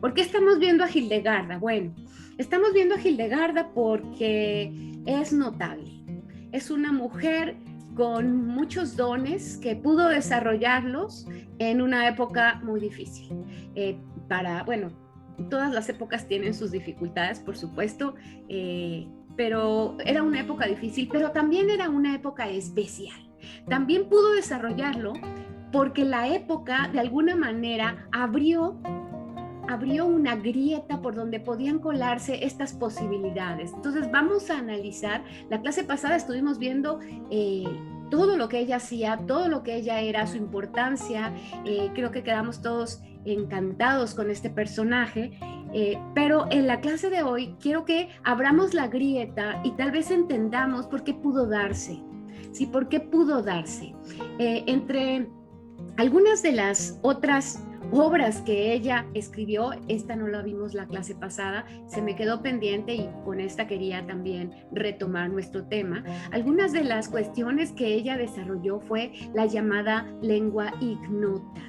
¿Por qué estamos viendo a Hildegarda? Bueno, estamos viendo a Hildegarda porque es notable. Es una mujer con muchos dones que pudo desarrollarlos en una época muy difícil. Bueno, todas las épocas tienen sus dificultades, por supuesto, pero era una época difícil, pero también era una época especial. También pudo desarrollarlo porque la época de alguna manera abrió una grieta por donde podían colarse estas posibilidades. Entonces vamos a analizar, la clase pasada estuvimos viendo todo lo que ella hacía, todo lo que ella era, su importancia, creo que quedamos todos encantados con este personaje, pero en la clase de hoy quiero que abramos la grieta y tal vez entendamos por qué pudo darse, ¿sí? ¿Por qué pudo darse? Entre algunas de las otras obras que ella escribió, esta no la vimos la clase pasada, se me quedó pendiente y con esta quería también retomar nuestro tema. Algunas de las cuestiones que ella desarrolló fue la llamada lengua ignota,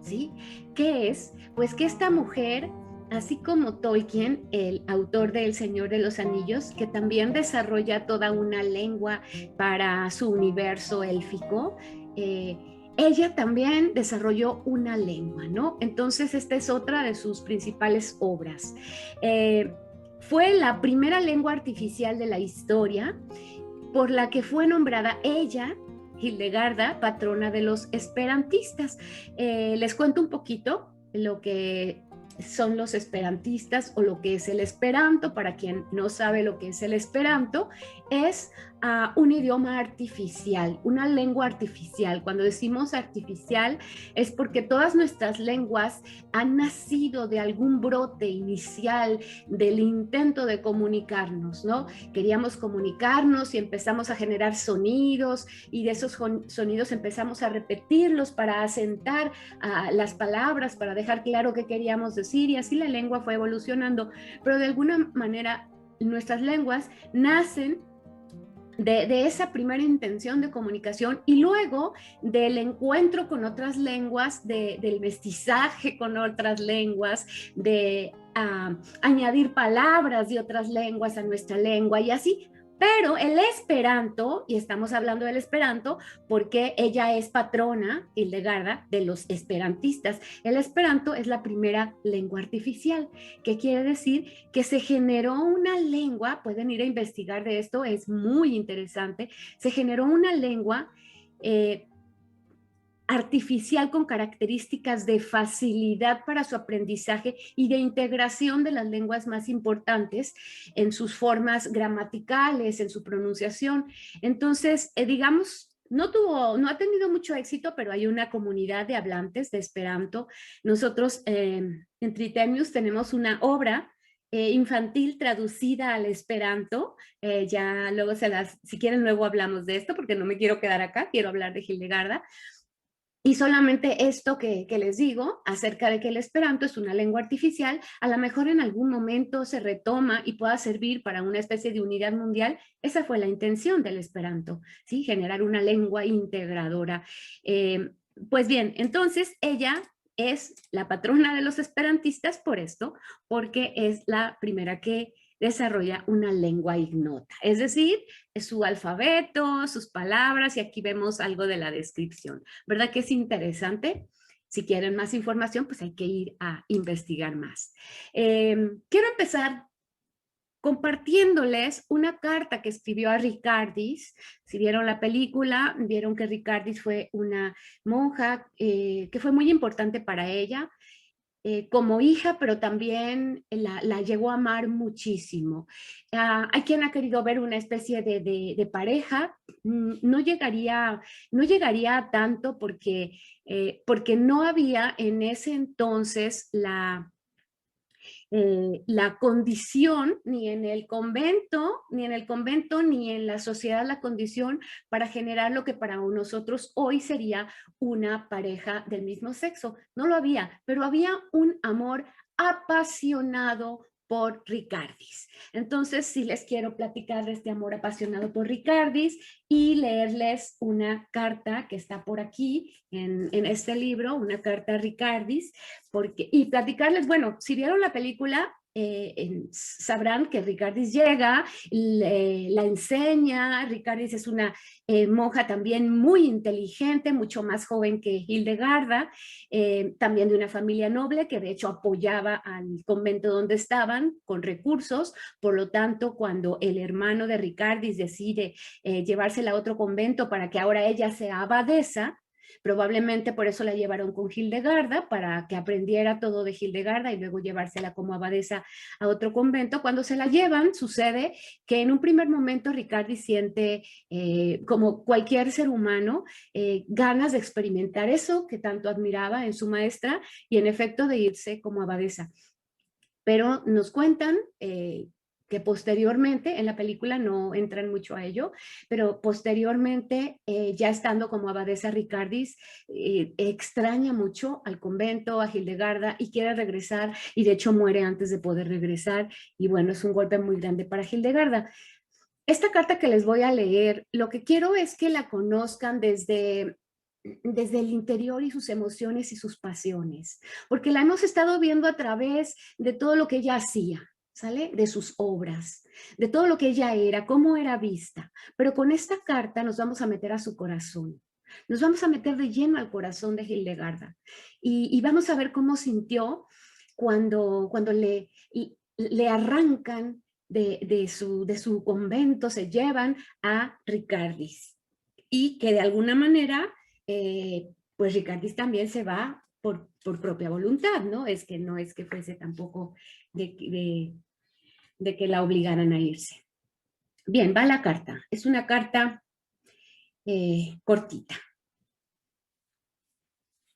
¿sí? ¿Qué es? Pues que esta mujer, así como Tolkien, el autor de El Señor de los Anillos, que también desarrolla toda una lengua para su universo élfico, ella también desarrolló una lengua, ¿no? Entonces, esta es otra de sus principales obras. Fue la primera lengua artificial de la historia por la que fue nombrada ella, Hildegarda, patrona de los esperantistas. Les cuento un poquito lo que son los esperantistas o lo que es el esperanto. Para quien no sabe lo que es el esperanto, es un idioma artificial, una lengua artificial. Cuando decimos artificial es porque todas nuestras lenguas han nacido de algún brote inicial del intento de comunicarnos, ¿no? Queríamos comunicarnos y empezamos a generar sonidos y de esos sonidos empezamos a repetirlos para asentar las palabras, para dejar claro qué queríamos decir, y así la lengua fue evolucionando, pero de alguna manera nuestras lenguas nacen de esa primera intención de comunicación y luego del encuentro con otras lenguas, del mestizaje con otras lenguas, de añadir palabras de otras lenguas a nuestra lengua y así. Pero el esperanto, y estamos hablando del esperanto porque ella es patrona, Hildegarda, de los esperantistas. El esperanto es la primera lengua artificial, que quiere decir que se generó una lengua, pueden ir a investigar de esto, es muy interesante, se generó una lengua artificial con características de facilidad para su aprendizaje y de integración de las lenguas más importantes en sus formas gramaticales, en su pronunciación. Entonces, digamos, no ha tenido mucho éxito, pero hay una comunidad de hablantes de Esperanto. Nosotros en Tritemius tenemos una obra infantil traducida al Esperanto. Ya luego si quieren luego hablamos de esto, porque no me quiero quedar acá, quiero hablar de Hildegarda. Y solamente esto que les digo acerca de que el Esperanto es una lengua artificial, a lo mejor en algún momento se retoma y pueda servir para una especie de unidad mundial. Esa fue la intención del Esperanto, ¿sí? Generar una lengua integradora. Pues bien, entonces ella es la patrona de los esperantistas por esto, porque es la primera que desarrolla una lengua ignota, es decir, su alfabeto, sus palabras, y aquí vemos algo de la descripción. ¿Verdad que es interesante? Si quieren más información, pues hay que ir a investigar más. Quiero empezar compartiéndoles una carta que escribió a Ricardis. Si vieron la película, vieron que Ricardis fue una monja que fue muy importante para ella como hija, pero también la llegó a amar muchísimo. Hay quien ha querido ver una especie de pareja. No llegaría a tanto porque no había en ese entonces la condición, ni en la sociedad la condición para generar lo que para nosotros hoy sería una pareja del mismo sexo. No lo había, pero había un amor apasionado por Ricardis. Entonces, sí les quiero platicar de este amor apasionado por Ricardis y leerles una carta que está por aquí en este libro, una carta a Ricardis, y platicarles, bueno, si vieron la película, sabrán que Ricardis llega, la enseña. Ricardis es una monja también muy inteligente, mucho más joven que Hildegarda, también de una familia noble que de hecho apoyaba al convento donde estaban con recursos. Por lo tanto, cuando el hermano de Ricardis decide llevársela a otro convento para que ahora ella sea abadesa, probablemente por eso la llevaron con Hildegarda, para que aprendiera todo de Hildegarda y luego llevársela como abadesa a otro convento. Cuando se la llevan, sucede que en un primer momento Ricardis siente, como cualquier ser humano, ganas de experimentar eso que tanto admiraba en su maestra y en efecto de irse como abadesa. Pero nos cuentan que posteriormente, en la película no entran mucho a ello, pero posteriormente, ya estando como abadesa Ricardis, extraña mucho al convento, a Hildegarda, y quiere regresar, y de hecho muere antes de poder regresar, y bueno, es un golpe muy grande para Hildegarda. Esta carta que les voy a leer, lo que quiero es que la conozcan desde el interior y sus emociones y sus pasiones, porque la hemos estado viendo a través de todo lo que ella hacía, ¿sale? De sus obras, de todo lo que ella era, cómo era vista. Pero con esta carta nos vamos a meter a su corazón, nos vamos a meter de lleno al corazón de Hildegarda y vamos a ver cómo sintió cuando le arrancan de su convento, se llevan a Ricardis, y que de alguna manera, pues Ricardis también se va por propia voluntad, ¿no? No es que fuese tampoco de que la obligaran a irse. Bien, va la carta. Es una carta cortita.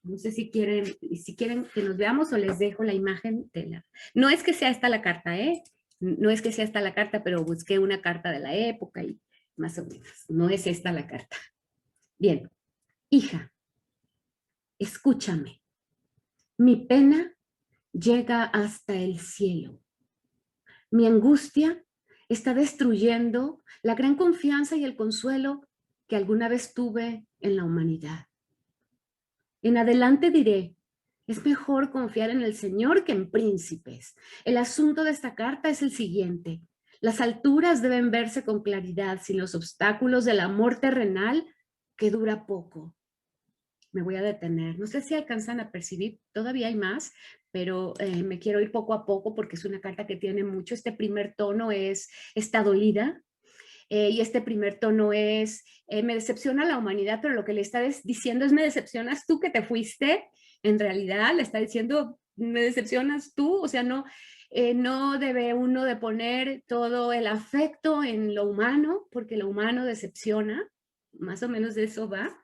No sé si quieren que nos veamos o les dejo la imagen de la... No es que sea esta la carta, ¿eh? No es que sea esta la carta, pero busqué una carta de la época y más o menos. No es esta la carta. Bien, hija, escúchame. Mi pena llega hasta el cielo. Mi angustia está destruyendo la gran confianza y el consuelo que alguna vez tuve en la humanidad. En adelante diré, es mejor confiar en el Señor que en príncipes. El asunto de esta carta es el siguiente. Las alturas deben verse con claridad sin los obstáculos del amor terrenal que dura poco. Me voy a detener. No sé si alcanzan a percibir, todavía hay más, pero me quiero ir poco a poco porque es una carta que tiene mucho. Este primer tono está dolida, y este primer tono me decepciona la humanidad, pero lo que le está diciendo es, me decepcionas tú que te fuiste. En realidad le está diciendo, me decepcionas tú, o sea, no debe uno de poner todo el afecto en lo humano, porque lo humano decepciona, más o menos de eso va.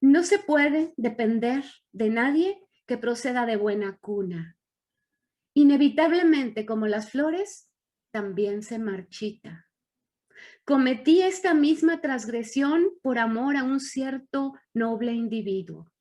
No se puede depender de nadie que proceda de buena cuna. Inevitablemente, como las flores, también se marchita. Cometí esta misma transgresión por amor a un cierto noble individuo.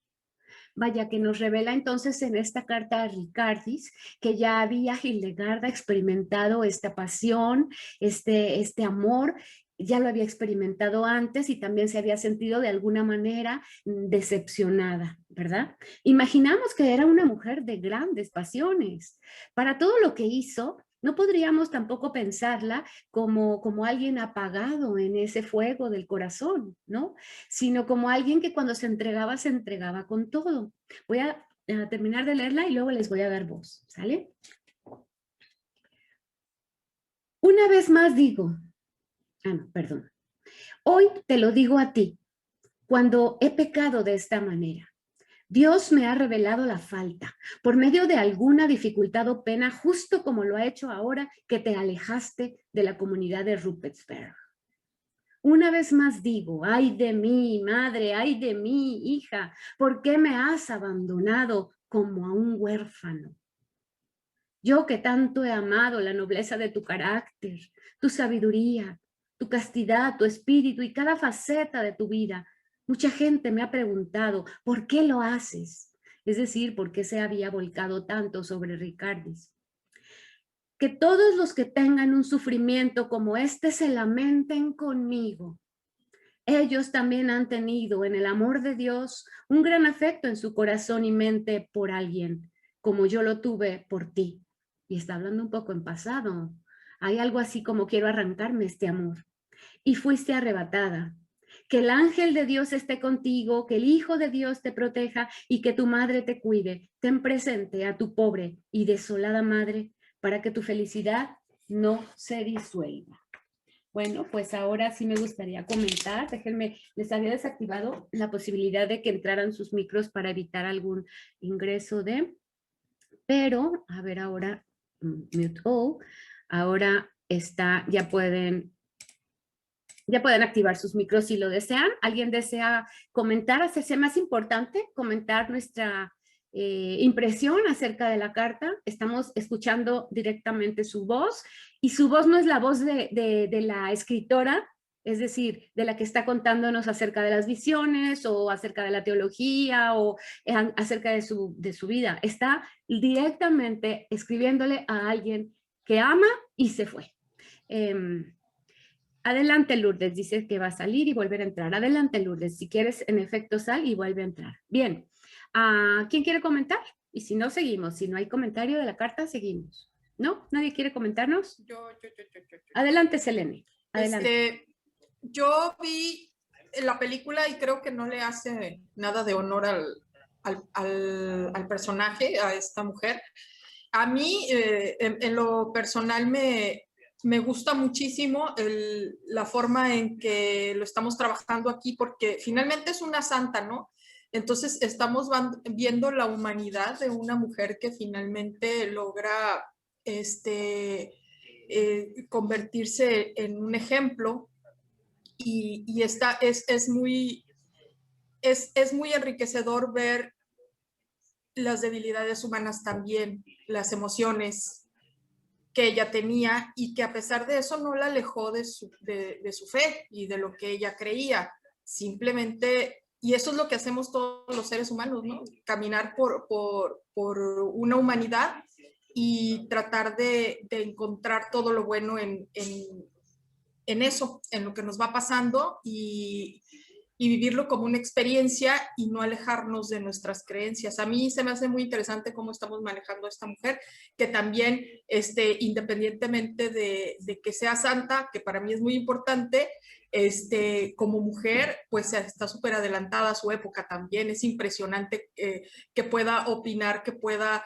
Vaya, que nos revela entonces en esta carta a Ricardis que ya había Hildegarda experimentado esta pasión, este amor, ya lo había experimentado antes y también se había sentido de alguna manera decepcionada, ¿verdad? Imaginamos que era una mujer de grandes pasiones. Para todo lo que hizo, no podríamos tampoco pensarla como alguien apagado en ese fuego del corazón, ¿no? Sino como alguien que cuando se entregaba con todo. Voy a terminar de leerla y luego les voy a dar voz, ¿sale? Una vez más digo, no, perdón. Hoy te lo digo a ti, cuando he pecado de esta manera. Dios me ha revelado la falta por medio de alguna dificultad o pena, justo como lo ha hecho ahora que te alejaste de la comunidad de Ruppertsberg. Una vez más digo, ay de mí, madre, ay de mí, hija, ¿por qué me has abandonado como a un huérfano? Yo que tanto he amado la nobleza de tu carácter, tu sabiduría, tu castidad, tu espíritu y cada faceta de tu vida. Mucha gente me ha preguntado, ¿por qué lo haces? es decir, por qué se había volcado tanto sobre Ricardis. Que todos los que tengan un sufrimiento como este se lamenten conmigo. Ellos también han tenido en el amor de Dios un gran afecto en su corazón y mente por alguien, como yo lo tuve por ti. Y está hablando un poco en pasado. Hay algo así como quiero arrancarme este amor. Y fuiste arrebatada. Que el ángel de Dios esté contigo, que el Hijo de Dios te proteja y que tu madre te cuide. Ten presente a tu pobre y desolada madre para que tu felicidad no se disuelva. Bueno, pues ahora sí me gustaría comentar. Déjenme, les había desactivado la posibilidad de que entraran sus micros para evitar algún ingreso de, pero a ver ahora, mute all, ahora está, ya pueden activar sus micros si lo desean. ¿Alguien desea comentar, hacerse más importante, comentar nuestra impresión acerca de la carta? Estamos escuchando directamente su voz y su voz no es la voz de la escritora, es decir, de la que está contándonos acerca de las visiones o acerca de la teología o acerca de su vida. Está directamente escribiéndole a alguien que ama y se fue. Adelante, Lourdes, dice que va a salir y volver a entrar. Adelante, Lourdes, si quieres, en efecto, sal y vuelve a entrar. Bien, ¿quién quiere comentar? Y si no, seguimos. Si no hay comentario de la carta, seguimos. ¿No? ¿Nadie quiere comentarnos? Yo. Adelante, Selene. Adelante. Yo vi la película y creo que no le hace nada de honor al personaje, a esta mujer. A mí, en lo personal, me gusta muchísimo la forma en que lo estamos trabajando aquí, porque finalmente es una santa, ¿no? Entonces estamos viendo la humanidad de una mujer que finalmente logra convertirse en un ejemplo y es muy enriquecedor ver las debilidades humanas también, las emociones que ella tenía y que a pesar de eso no la alejó de su fe y de lo que ella creía. Simplemente, y eso es lo que hacemos todos los seres humanos, ¿no? Caminar por una humanidad y tratar de encontrar todo lo bueno en eso, en lo que nos va pasando y vivirlo como una experiencia y no alejarnos de nuestras creencias. A mí se me hace muy interesante cómo estamos manejando a esta mujer, que también, independientemente de que sea santa, que para mí es muy importante, como mujer, pues está súper adelantada a su época también. Es impresionante que pueda opinar, que pueda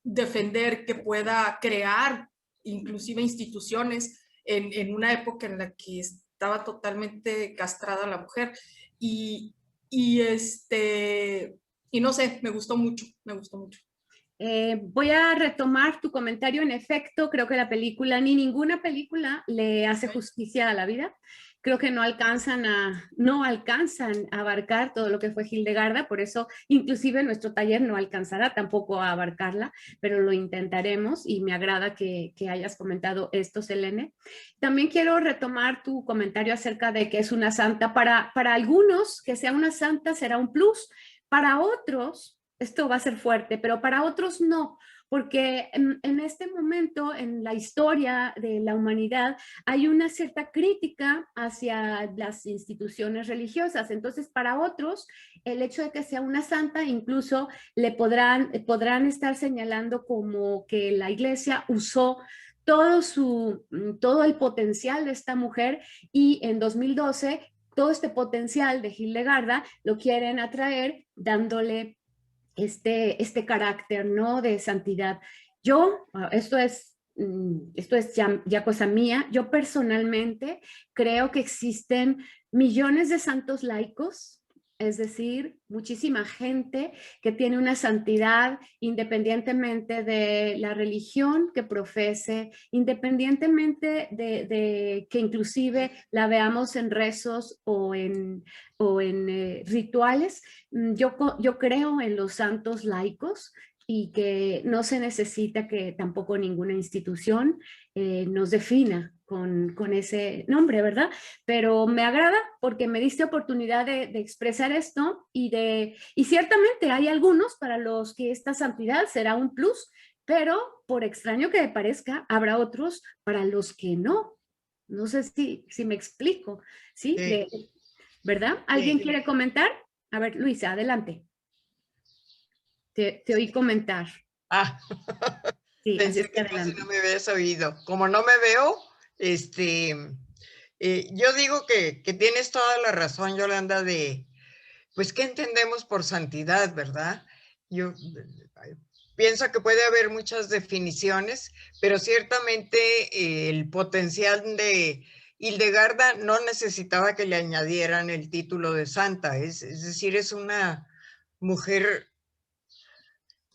defender, que pueda crear inclusive instituciones en una época en la que estaba totalmente castrada la mujer y no sé, me gustó mucho. Voy a retomar tu comentario. En efecto, creo que la película, ni ninguna película le hace justicia a la vida. Creo que no alcanzan a abarcar todo lo que fue Hildegarda, por eso inclusive nuestro taller no alcanzará tampoco a abarcarla, pero lo intentaremos y me agrada que hayas comentado esto, Selene. También quiero retomar tu comentario acerca de que es una santa. Para algunos, que sea una santa será un plus. Para otros, esto va a ser fuerte, pero para otros no, porque en este momento en la historia de la humanidad hay una cierta crítica hacia las instituciones religiosas. Entonces, para otros, el hecho de que sea una santa, incluso le podrán estar señalando como que la iglesia usó todo el potencial de esta mujer y en 2012 todo este potencial de Hildegarda lo quieren atraer dándole este carácter, ¿no? De santidad. Yo, esto es ya cosa mía, yo personalmente creo que existen millones de santos laicos, es decir, muchísima gente que tiene una santidad independientemente de la religión que profese, independientemente de que inclusive la veamos en rezos o en rituales. Yo creo en los santos laicos y que no se necesita que tampoco ninguna institución nos defina con ese nombre, ¿verdad? Pero me agrada porque me diste oportunidad de expresar esto y ciertamente hay algunos para los que esta santidad será un plus, pero por extraño que me parezca, habrá otros para los que no. No sé si me explico, ¿sí? Sí, ¿Verdad? ¿Alguien sí. quiere comentar? A ver, Luisa, adelante. Te oí comentar. Ah, Sí, así es pensé que que casi adelante. no me habías oído. Como no me veo, yo digo que tienes toda la razón, Yolanda, pues, ¿qué entendemos por santidad, verdad? Yo pienso que puede haber muchas definiciones, pero ciertamente el potencial de Hildegarda no necesitaba que le añadieran el título de santa, es decir, es una mujer.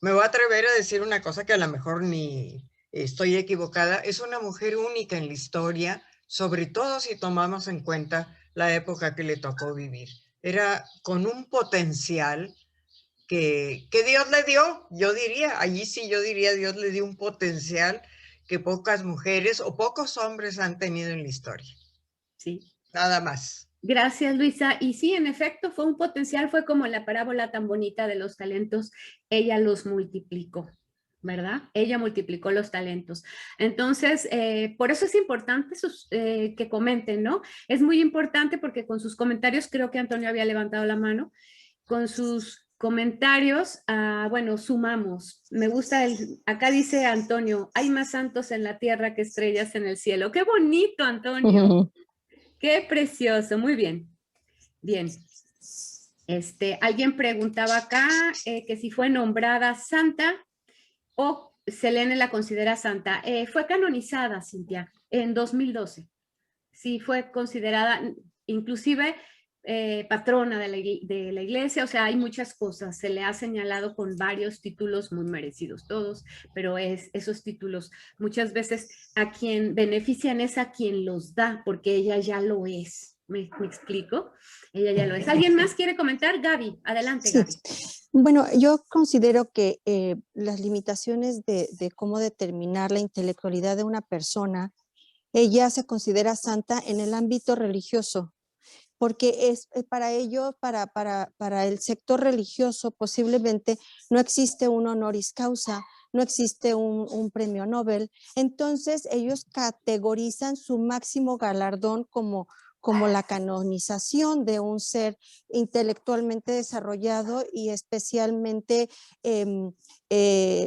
Me voy a atrever a decir una cosa que a lo mejor ni estoy equivocada, es una mujer única en la historia, sobre todo si tomamos en cuenta la época que le tocó vivir. Era con un potencial que Dios le dio, yo diría, allí sí yo diría, Dios le dio un potencial que pocas mujeres o pocos hombres han tenido en la historia. Sí. Nada más. Gracias, Luisa. Y sí, en efecto, fue un potencial, fue como la parábola tan bonita de los talentos. Ella los multiplicó, ¿verdad? Ella multiplicó los talentos. Entonces, por eso es importante que comenten, ¿no? Es muy importante porque con sus comentarios, creo que Antonio había levantado la mano, con sus comentarios, bueno, sumamos. Me gusta acá dice Antonio, hay más santos en la tierra que estrellas en el cielo. Qué bonito, Antonio. Qué precioso, muy bien. Bien. Alguien preguntaba acá que si fue nombrada santa o Selene la considera santa. Fue canonizada, Cintia, en 2012. Sí, fue considerada inclusive patrona de la iglesia, o sea, hay muchas cosas. Se le ha señalado con varios títulos muy merecidos todos, pero esos títulos muchas veces a quien benefician es a quien los da, porque ella ya lo es. ¿Me explico? Ella ya lo es. ¿Alguien más quiere comentar? Gaby, adelante, Sí, Gaby. bueno, yo considero que las limitaciones de cómo determinar la intelectualidad de una persona, ella se considera santa en el ámbito religioso, porque es para ello, para el sector religioso, posiblemente no existe un honoris causa, no existe un premio Nobel. Entonces, ellos categorizan su máximo galardón como la canonización de un ser intelectualmente desarrollado y especialmente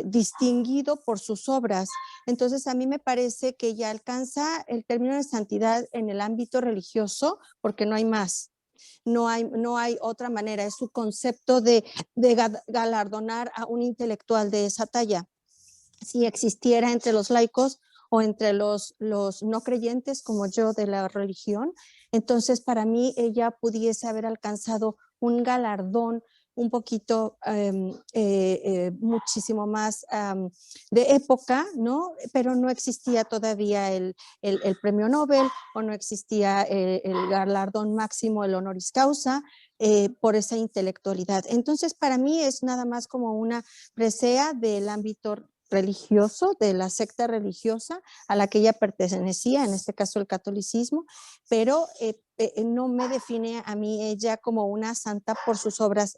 distinguido por sus obras. Entonces, a mí me parece que ya alcanza el término de santidad en el ámbito religioso, porque no hay más. No hay otra manera, es su concepto de galardonar a un intelectual de esa talla. Si existiera entre los laicos o entre los no creyentes como yo de la religión, entonces para mí ella pudiese haber alcanzado un galardón un poquito muchísimo más de época, ¿no? Pero no existía todavía el premio Nobel o no existía el galardón máximo, el honoris causa, por esa intelectualidad. Entonces, para mí es nada más como una presea del ámbito religioso, de la secta religiosa a la que ella pertenecía, en este caso el catolicismo, pero no me define a mí ella como una santa por sus obras.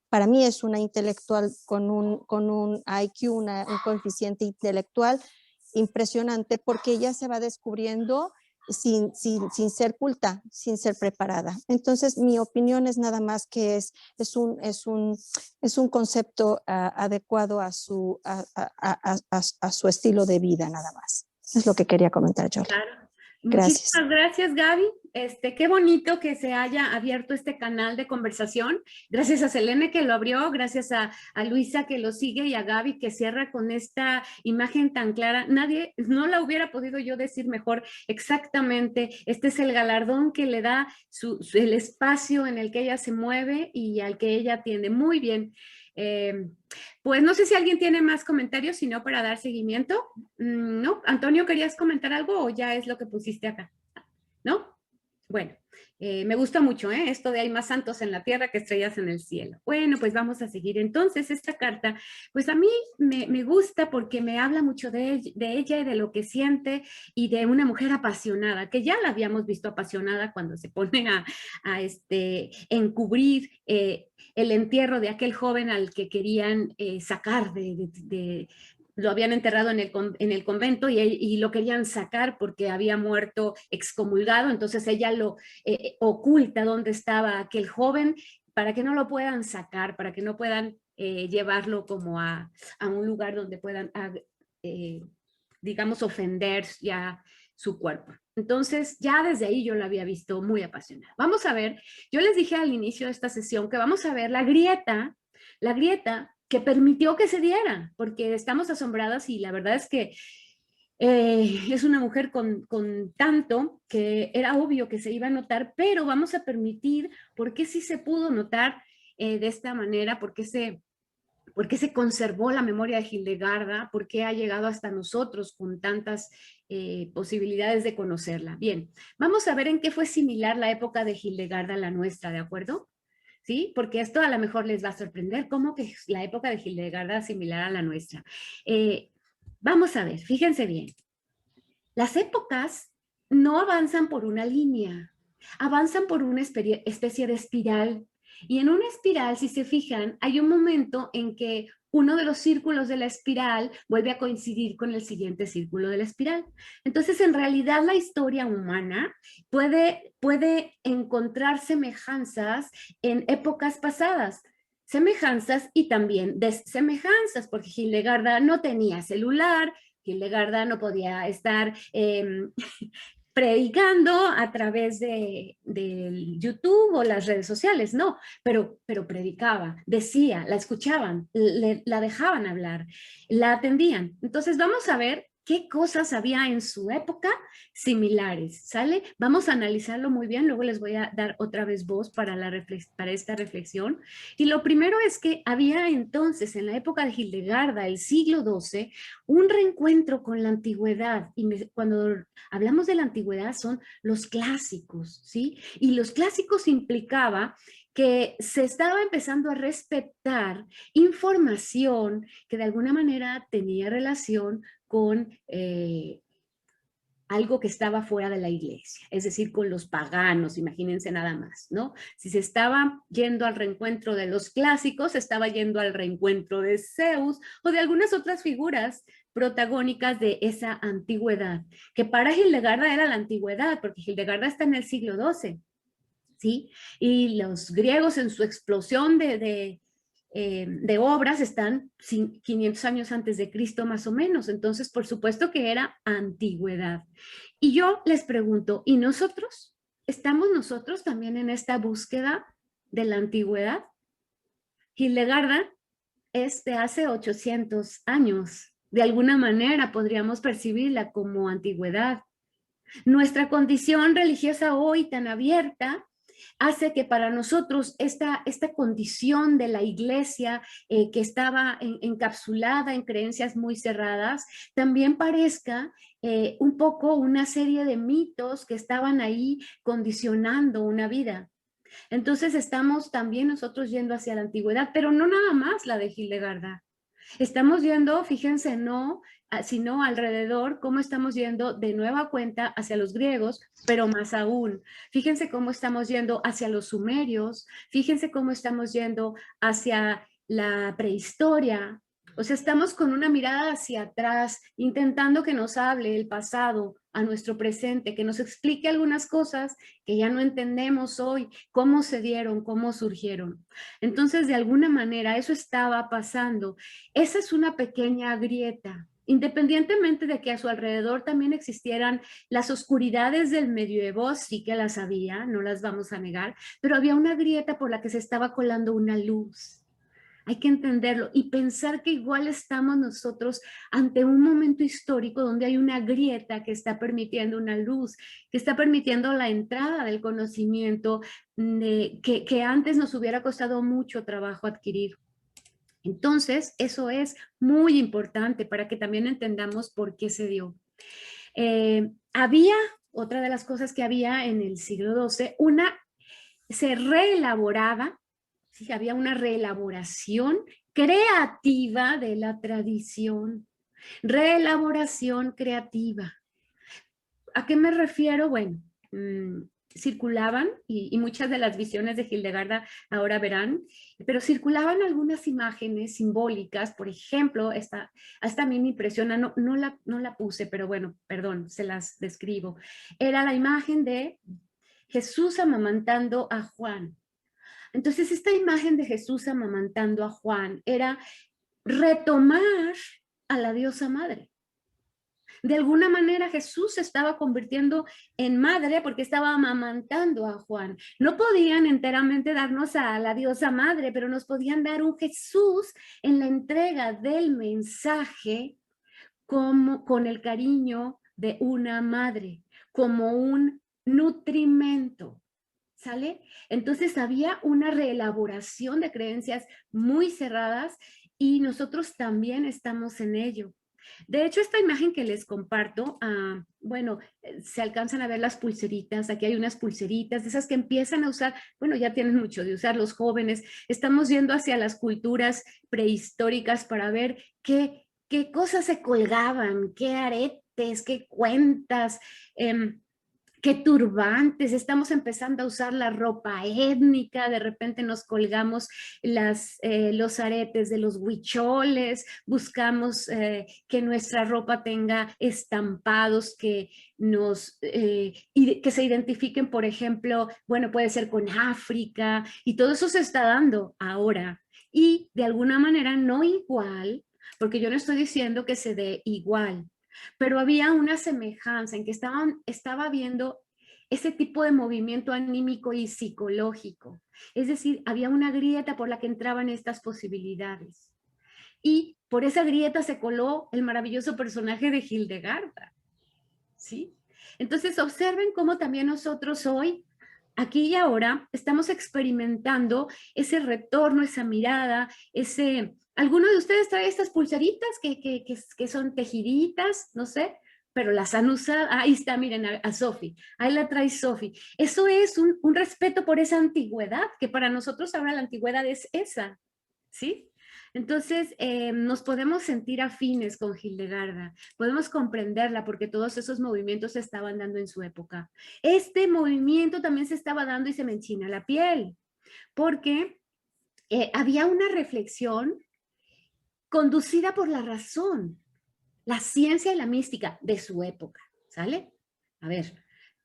Para mí es una intelectual con un IQ, un coeficiente intelectual impresionante, porque ella se va descubriendo sin ser culta, sin ser preparada. Entonces, mi opinión es nada más que es un concepto adecuado a su estilo de vida, nada más. Es lo que quería comentar yo. Claro. Gracias. Muchísimas gracias, Gaby. Qué bonito que se haya abierto este canal de conversación. Gracias a Selene que lo abrió, gracias a Luisa que lo sigue y a Gaby que cierra con esta imagen tan clara. Nadie, no la hubiera podido yo decir mejor exactamente. Este es el galardón que le da el espacio en el que ella se mueve y al que ella atiende. Muy bien. Pues no sé si alguien tiene más comentarios, sino para dar seguimiento. ¿No? Antonio, ¿querías comentar algo o ya es lo que pusiste acá? ¿No? Bueno, me gusta mucho esto de hay más santos en la tierra que estrellas en el cielo. Bueno, pues vamos a seguir. Entonces, esta carta, pues a mí me gusta porque me habla mucho de ella y de lo que siente y de una mujer apasionada, que ya la habíamos visto apasionada cuando se pone a encubrir el entierro de aquel joven al que querían sacar lo habían enterrado en el convento y lo querían sacar porque había muerto excomulgado, entonces ella lo oculta dónde estaba aquel joven para que no lo puedan sacar, para que no puedan llevarlo como a un lugar donde puedan, digamos, ofender ya su cuerpo. Entonces, ya desde ahí yo la había visto muy apasionada. Vamos a ver, yo les dije al inicio de esta sesión que vamos a ver la grieta que permitió que se diera, porque estamos asombradas y la verdad es que es una mujer con tanto que era obvio que se iba a notar, pero vamos a permitir por qué sí se pudo notar de esta manera, por qué se conservó la memoria de Hildegarda, por qué ha llegado hasta nosotros con tantas posibilidades de conocerla. Bien, vamos a ver en qué fue similar la época de Hildegarda a la nuestra, ¿de acuerdo? ¿Sí? Porque esto a lo mejor les va a sorprender, cómo que la época de Hildegarda es similar a la nuestra. Vamos a ver, fíjense bien. Las épocas no avanzan por una línea, avanzan por una especie de espiral. Y en una espiral, si se fijan, hay un momento en que uno de los círculos de la espiral vuelve a coincidir con el siguiente círculo de la espiral. Entonces, en realidad, la historia humana puede encontrar semejanzas en épocas pasadas. Semejanzas y también desemejanzas, porque Hildegarda no tenía celular, Hildegarda no podía estar predicando a través de YouTube o las redes sociales, no, pero predicaba, decía, la escuchaban, la dejaban hablar, la atendían. Entonces vamos a ver qué cosas había en su época similares, ¿sale? Vamos a analizarlo muy bien, luego les voy a dar otra vez voz para esta reflexión. Y lo primero es que había entonces, en la época de Hildegarda, el siglo XII, un reencuentro con la antigüedad. Y cuando hablamos de la antigüedad son los clásicos, ¿sí? Y los clásicos implicaba que se estaba empezando a respetar información que de alguna manera tenía relación con algo que estaba fuera de la iglesia, es decir, con los paganos, imagínense nada más, ¿no? Si se estaba yendo al reencuentro de los clásicos, se estaba yendo al reencuentro de Zeus o de algunas otras figuras protagónicas de esa antigüedad, que para Hildegarda era la antigüedad, porque Hildegarda está en el siglo XII, ¿sí? Y los griegos en su explosión de obras están 500 años antes de Cristo más o menos, entonces por supuesto que era antigüedad. Y yo les pregunto, ¿y nosotros? ¿Estamos nosotros también en esta búsqueda de la antigüedad? Hildegarda es de hace 800 años, de alguna manera podríamos percibirla como antigüedad. Nuestra condición religiosa hoy tan abierta hace que para nosotros esta condición de la iglesia que estaba encapsulada en creencias muy cerradas, también parezca un poco una serie de mitos que estaban ahí condicionando una vida. Entonces estamos también nosotros yendo hacia la antigüedad, pero no nada más la de Hildegarda. Estamos yendo, fíjense, no, sino alrededor, cómo estamos yendo de nueva cuenta hacia los griegos, pero más aún. Fíjense cómo estamos yendo hacia los sumerios, fíjense cómo estamos yendo hacia la prehistoria. O sea, estamos con una mirada hacia atrás, intentando que nos hable el pasado a nuestro presente, que nos explique algunas cosas que ya no entendemos hoy, cómo se dieron, cómo surgieron. Entonces, de alguna manera, eso estaba pasando. Esa es una pequeña grieta, independientemente de que a su alrededor también existieran las oscuridades del medioevo, sí que las había, no las vamos a negar, pero había una grieta por la que se estaba colando una luz. Hay que entenderlo y pensar que igual estamos nosotros ante un momento histórico donde hay una grieta que está permitiendo una luz, que está permitiendo la entrada del conocimiento que antes nos hubiera costado mucho trabajo adquirir. Entonces, eso es muy importante para que también entendamos por qué se dio. Había otra de las cosas que había en el siglo XII, se reelaboraba, ¿sí? Había una reelaboración creativa de la tradición, reelaboración creativa. ¿A qué me refiero? Bueno, circulaban, y muchas de las visiones de Hildegarda ahora verán, pero circulaban algunas imágenes simbólicas. Por ejemplo, esta a mí me impresiona, no la puse, pero bueno, perdón, se las describo. Era la imagen de Jesús amamantando a Juan. Entonces, esta imagen de Jesús amamantando a Juan era retomar a la diosa madre. De alguna manera Jesús se estaba convirtiendo en madre porque estaba amamantando a Juan. No podían enteramente darnos a la diosa madre, pero nos podían dar un Jesús en la entrega del mensaje como con el cariño de una madre, como un nutrimento. ¿Sale? Entonces había una reelaboración de creencias muy cerradas y nosotros también estamos en ello. De hecho, esta imagen que les comparto, bueno, se alcanzan a ver las pulseritas. Aquí hay unas pulseritas, de esas que empiezan a usar, bueno, ya tienen mucho de usar los jóvenes. Estamos yendo hacia las culturas prehistóricas para ver qué cosas se colgaban, qué aretes, qué cuentas, qué turbantes. Estamos empezando a usar la ropa étnica, de repente nos colgamos los aretes de los huicholes, buscamos que nuestra ropa tenga estampados que que se identifiquen, por ejemplo, bueno, puede ser con África, y todo eso se está dando ahora. Y de alguna manera no igual, porque yo no estoy diciendo que se dé igual, pero había una semejanza en que estaba viendo ese tipo de movimiento anímico y psicológico. Es decir, había una grieta por la que entraban estas posibilidades. Y por esa grieta se coló el maravilloso personaje de Hildegarda, ¿sí? Entonces observen cómo también nosotros hoy, aquí y ahora, estamos experimentando ese retorno, esa mirada, ¿alguno de ustedes trae estas pulseritas que son tejiditas? No sé, pero las han usado. Ahí está, miren, a Sofi, ahí la trae Sofi. Eso es un respeto por esa antigüedad, que para nosotros ahora la antigüedad es esa, ¿sí? Entonces, nos podemos sentir afines con Hildegarda, podemos comprenderla porque todos esos movimientos se estaban dando en su época. Este movimiento también se estaba dando y se me enchina la piel, porque había una reflexión conducida por la razón, la ciencia y la mística de su época, ¿sale? A ver,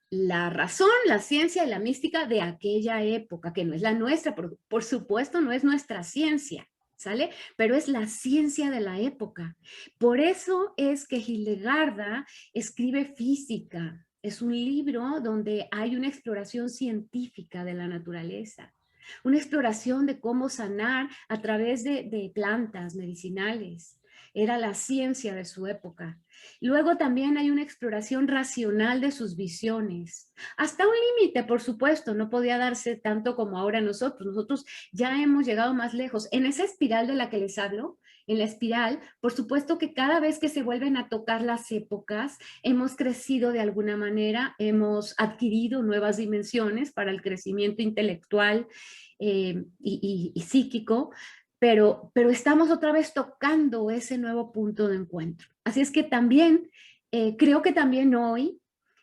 la razón, la ciencia y la mística de aquella época, que no es la nuestra, por supuesto no es nuestra ciencia, ¿sale? Pero es la ciencia de la época. Por eso es que Hildegarda escribe Física. Es un libro donde hay una exploración científica de la naturaleza, una exploración de cómo sanar a través de plantas medicinales. Era la ciencia de su época. Luego también hay una exploración racional de sus visiones. Hasta un límite, por supuesto, no podía darse tanto como ahora nosotros. Nosotros ya hemos llegado más lejos. En esa espiral de la que les hablo, en la espiral, por supuesto que cada vez que se vuelven a tocar las épocas, hemos crecido de alguna manera, hemos adquirido nuevas dimensiones para el crecimiento intelectual y psíquico, pero estamos otra vez tocando ese nuevo punto de encuentro. Así es que también, creo que también hoy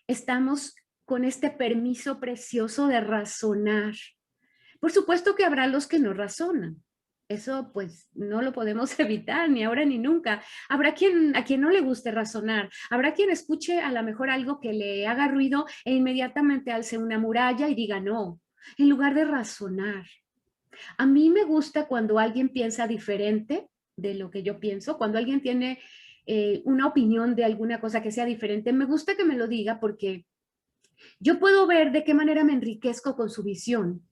estamos con este permiso precioso de razonar. Por supuesto que habrá los que no razonan. Eso pues no lo podemos evitar ni ahora ni nunca. Habrá a quien no le guste razonar. Habrá quien escuche a lo mejor algo que le haga ruido e inmediatamente alce una muralla y diga no, en lugar de razonar. A mí me gusta cuando alguien piensa diferente de lo que yo pienso, cuando alguien tiene una opinión de alguna cosa que sea diferente, me gusta que me lo diga porque yo puedo ver de qué manera me enriquezco con su visión.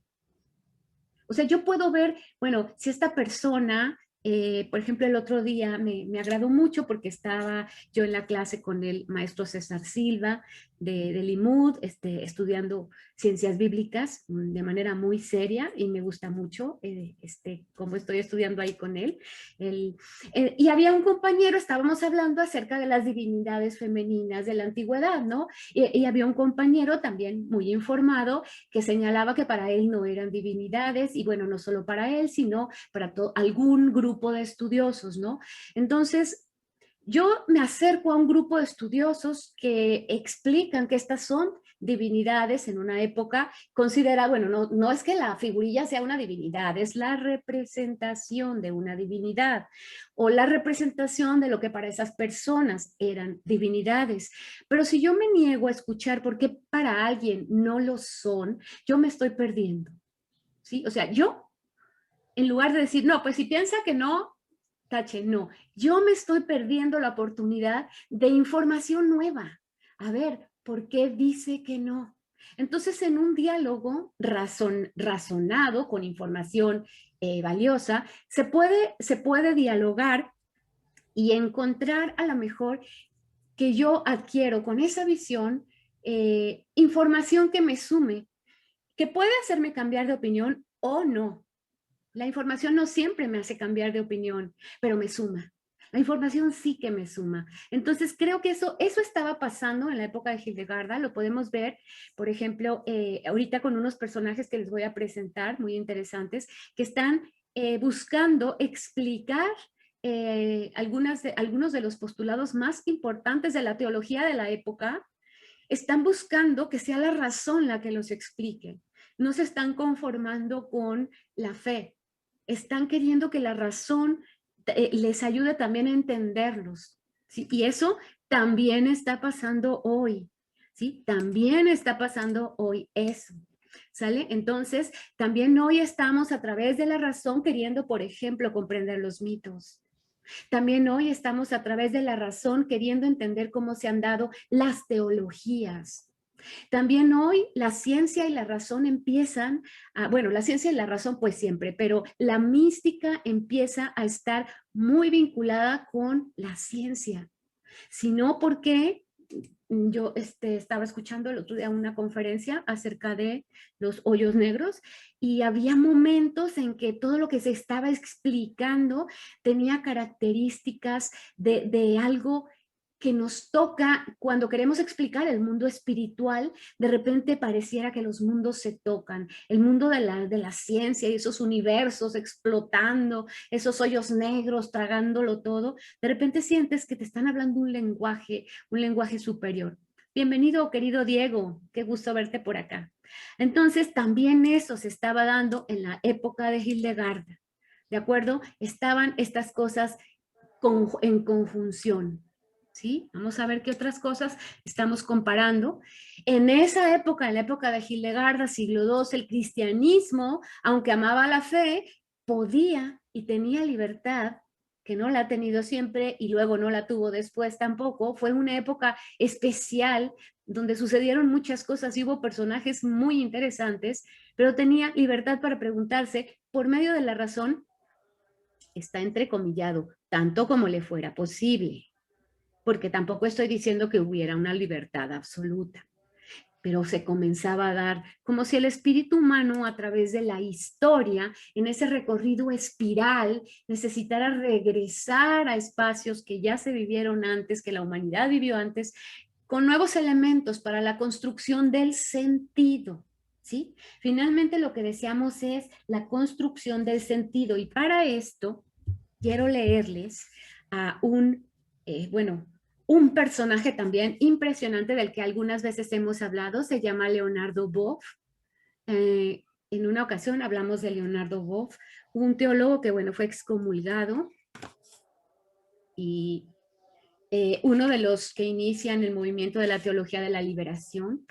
O sea, yo puedo ver, bueno, si esta persona Por ejemplo, el otro día me agradó mucho porque estaba yo en la clase con el maestro César Silva de Limud, estudiando ciencias bíblicas de manera muy seria, y me gusta mucho como estoy estudiando ahí con él. Y había un compañero, estábamos hablando acerca de las divinidades femeninas de la antigüedad, ¿no? Y había un compañero también muy informado que señalaba que para él no eran divinidades, y bueno, no solo para él, sino para algún grupo de estudiosos, ¿no? Entonces, yo me acerco a un grupo de estudiosos que explican que estas son divinidades en una época considerada, bueno, no es que la figurilla sea una divinidad, es la representación de una divinidad o la representación de lo que para esas personas eran divinidades. Pero si yo me niego a escuchar por qué para alguien no lo son, yo me estoy perdiendo, ¿sí? O sea, yo, en lugar de decir, no, pues si piensa que no, tache, no. Yo me estoy perdiendo la oportunidad de información nueva. A ver, ¿por qué dice que no? Entonces, en un diálogo razonado, con información valiosa, se puede dialogar y encontrar a lo mejor que yo adquiero con esa visión información que me sume, que puede hacerme cambiar de opinión o no. La información no siempre me hace cambiar de opinión, pero me suma. La información sí que me suma. Entonces creo que eso estaba pasando en la época de Hildegarda. Lo podemos ver, por ejemplo, ahorita con unos personajes que les voy a presentar, muy interesantes, que están buscando explicar algunos de los postulados más importantes de la teología de la época. Están buscando que sea la razón la que los explique. No se están conformando con la fe. Están queriendo que la razón les ayude también a entenderlos, ¿sí? Y eso también está pasando hoy, ¿sí? También está pasando hoy eso, ¿sale? Entonces, también hoy estamos a través de la razón queriendo, por ejemplo, comprender los mitos. También hoy estamos a través de la razón queriendo entender cómo se han dado las teologías. También hoy la ciencia y la razón empiezan, bueno, la ciencia y la razón pues siempre, pero la mística empieza a estar muy vinculada con la ciencia. Si no, ¿por qué? Yo estaba escuchando el otro día una conferencia acerca de los hoyos negros y había momentos en que todo lo que se estaba explicando tenía características de algo que nos toca cuando queremos explicar el mundo espiritual. De repente pareciera que los mundos se tocan, el mundo de la ciencia y esos universos explotando, esos hoyos negros tragándolo todo. De repente sientes que te están hablando un lenguaje superior. Bienvenido, querido Diego, qué gusto verte por acá. Entonces, también eso se estaba dando en la época de Hildegarda, ¿de acuerdo? Estaban estas cosas en conjunción, ¿sí? Vamos a ver qué otras cosas estamos comparando. En esa época, en la época de Hildegarda, siglo II, el cristianismo, aunque amaba la fe, podía y tenía libertad, que no la ha tenido siempre y luego no la tuvo después tampoco. Fue una época especial donde sucedieron muchas cosas y hubo personajes muy interesantes, pero tenía libertad para preguntarse por medio de la razón. Está entrecomillado, tanto como le fuera posible, porque tampoco estoy diciendo que hubiera una libertad absoluta, pero se comenzaba a dar como si el espíritu humano a través de la historia, en ese recorrido espiral, necesitara regresar a espacios que ya se vivieron antes, que la humanidad vivió antes, con nuevos elementos para la construcción del sentido, ¿sí? Finalmente lo que deseamos es la construcción del sentido, y para esto quiero leerles a un personaje también impresionante del que algunas veces hemos hablado. Se llama Leonardo Boff. En una ocasión hablamos de Leonardo Boff, un teólogo que, bueno, fue excomulgado y uno de los que inician el movimiento de la teología de la liberación.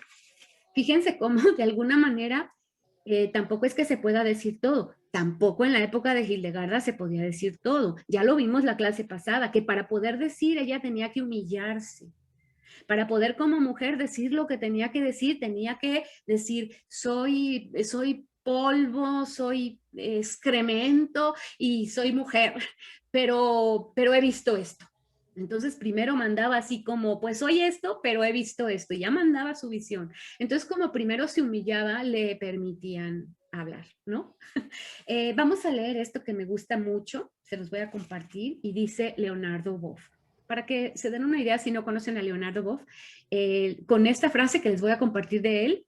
Fíjense cómo de alguna manera tampoco es que se pueda decir todo. Tampoco en la época de Hildegarda se podía decir todo. Ya lo vimos la clase pasada, que para poder decir ella tenía que humillarse. Para poder como mujer decir lo que tenía que decir soy polvo, soy excremento y soy mujer, pero he visto esto. Entonces primero mandaba así como, pues soy esto, pero he visto esto, y ya mandaba su visión. Entonces como primero se humillaba, le permitían hablar, ¿no? Vamos a leer esto que me gusta mucho, se los voy a compartir, y dice Leonardo Boff. Para que se den una idea, si no conocen a Leonardo Boff, con esta frase que les voy a compartir de él,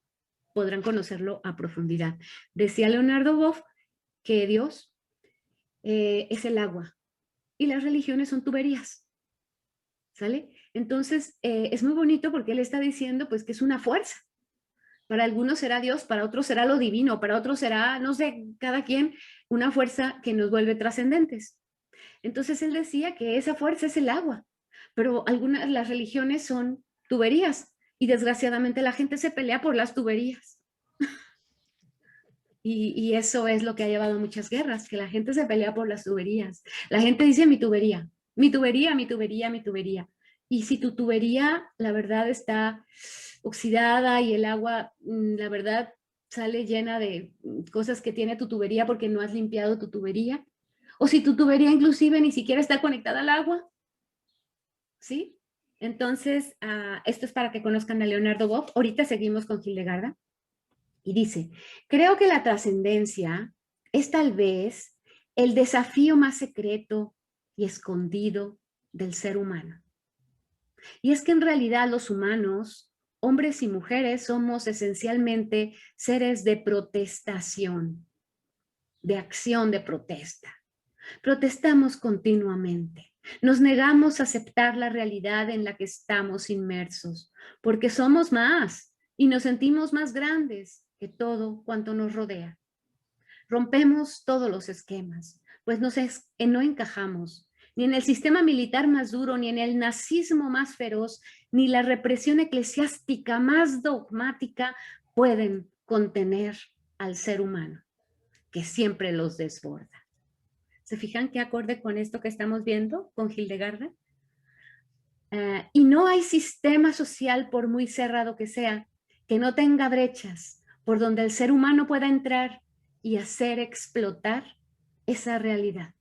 podrán conocerlo a profundidad. Decía Leonardo Boff que Dios es el agua y las religiones son tuberías. ¿Sale? Entonces, es muy bonito porque él está diciendo pues que es una fuerza. Para algunos será Dios, para otros será lo divino, para otros será, no sé, cada quien, una fuerza que nos vuelve trascendentes. Entonces él decía que esa fuerza es el agua, pero algunas, las religiones son tuberías y desgraciadamente la gente se pelea por las tuberías. Y eso es lo que ha llevado a muchas guerras, que la gente se pelea por las tuberías. La gente dice mi tubería, mi tubería, mi tubería, mi tubería. Y si tu tubería, la verdad, está oxidada y el agua, la verdad, sale llena de cosas que tiene tu tubería porque no has limpiado tu tubería, o si tu tubería inclusive ni siquiera está conectada al agua, ¿sí? Entonces, esto es para que conozcan a Leonardo Boff. Ahorita seguimos con Hildegarda. Y dice, creo que la trascendencia es tal vez el desafío más secreto y escondido del ser humano. Y es que en realidad los humanos, hombres y mujeres, somos esencialmente seres de protestación, de acción de protesta. Protestamos continuamente. Nos negamos a aceptar la realidad en la que estamos inmersos, porque somos más y nos sentimos más grandes que todo cuanto nos rodea. Rompemos todos los esquemas, pues no encajamos ni en el sistema militar más duro, ni en el nazismo más feroz, ni la represión eclesiástica más dogmática pueden contener al ser humano, que siempre los desborda. ¿Se fijan qué acorde con esto que estamos viendo con Hildegarda? Y no hay sistema social, por muy cerrado que sea, que no tenga brechas por donde el ser humano pueda entrar y hacer explotar esa realidad.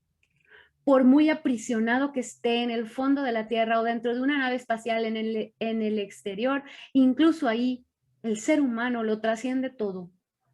Por muy aprisionado que esté en el fondo de la Tierra o dentro de una nave espacial en el exterior, incluso ahí el ser humano lo trasciende todo,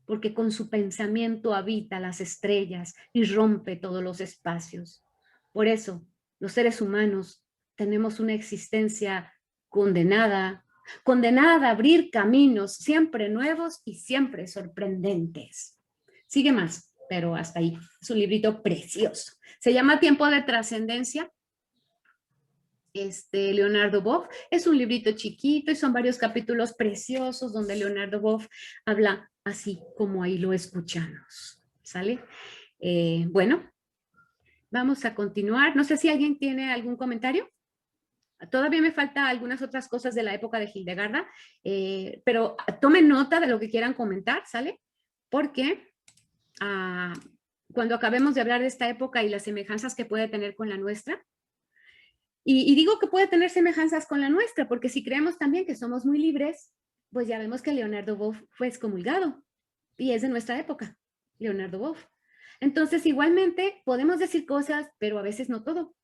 porque con su pensamiento habita las estrellas y rompe todos los espacios. Por eso, los seres humanos tenemos una existencia condenada a abrir caminos siempre nuevos y siempre sorprendentes. Sigue más, pero hasta ahí. Es un librito precioso. Se llama Tiempo de Trascendencia. Leonardo Boff. Es un librito chiquito y son varios capítulos preciosos donde Leonardo Boff habla así como ahí lo escuchamos. ¿Sale? Bueno, vamos a continuar. No sé si alguien tiene algún comentario. Todavía me falta algunas otras cosas de la época de Hildegarda, pero tomen nota de lo que quieran comentar, ¿sale? Porque cuando acabemos de hablar de esta época y las semejanzas que puede tener con la nuestra, y digo que puede tener semejanzas con la nuestra, porque si creemos también que somos muy libres, pues ya vemos que Leonardo Boff fue excomulgado, y es de nuestra época, Leonardo Boff. Entonces, igualmente, podemos decir cosas, pero a veces no todo.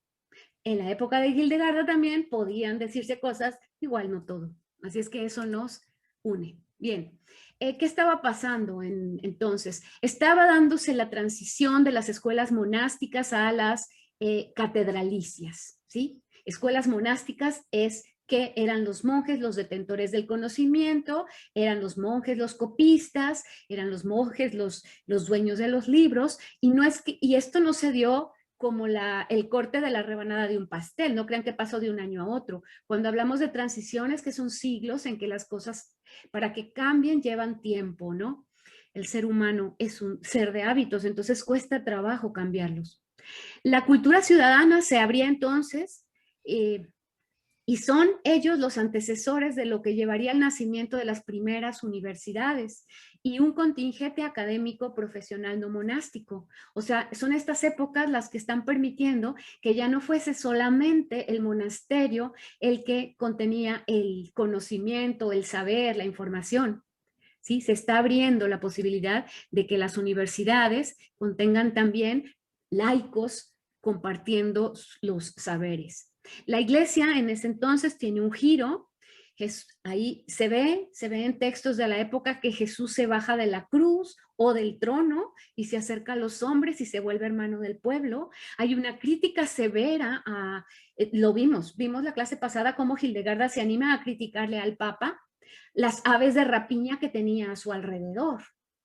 En la época de Hildegarda también podían decirse cosas, igual no todo. Así es que eso nos une. Bien, ¿qué estaba pasando entonces? Estaba dándose la transición de las escuelas monásticas a las catedralicias, ¿sí? Escuelas monásticas es que eran los monjes los detentores del conocimiento, eran los monjes los copistas, eran los monjes los dueños de los libros, y esto no se dio como el corte de la rebanada de un pastel, no crean que pasó de un año a otro. Cuando hablamos de transiciones, que son siglos en que las cosas, para que cambien, llevan tiempo, ¿no? El ser humano es un ser de hábitos, entonces cuesta trabajo cambiarlos. La cultura ciudadana se abría entonces, y son ellos los antecesores de lo que llevaría al nacimiento de las primeras universidades y un contingente académico profesional no monástico. O sea, son estas épocas las que están permitiendo que ya no fuese solamente el monasterio el que contenía el conocimiento, el saber, la información, ¿sí? Se está abriendo la posibilidad de que las universidades contengan también laicos compartiendo los saberes. La iglesia en ese entonces tiene un giro. Ahí se ve en textos de la época que Jesús se baja de la cruz o del trono y se acerca a los hombres y se vuelve hermano del pueblo. Hay una crítica severa lo vimos la clase pasada cómo Hildegarda se anima a criticarle al Papa las aves de rapiña que tenía a su alrededor,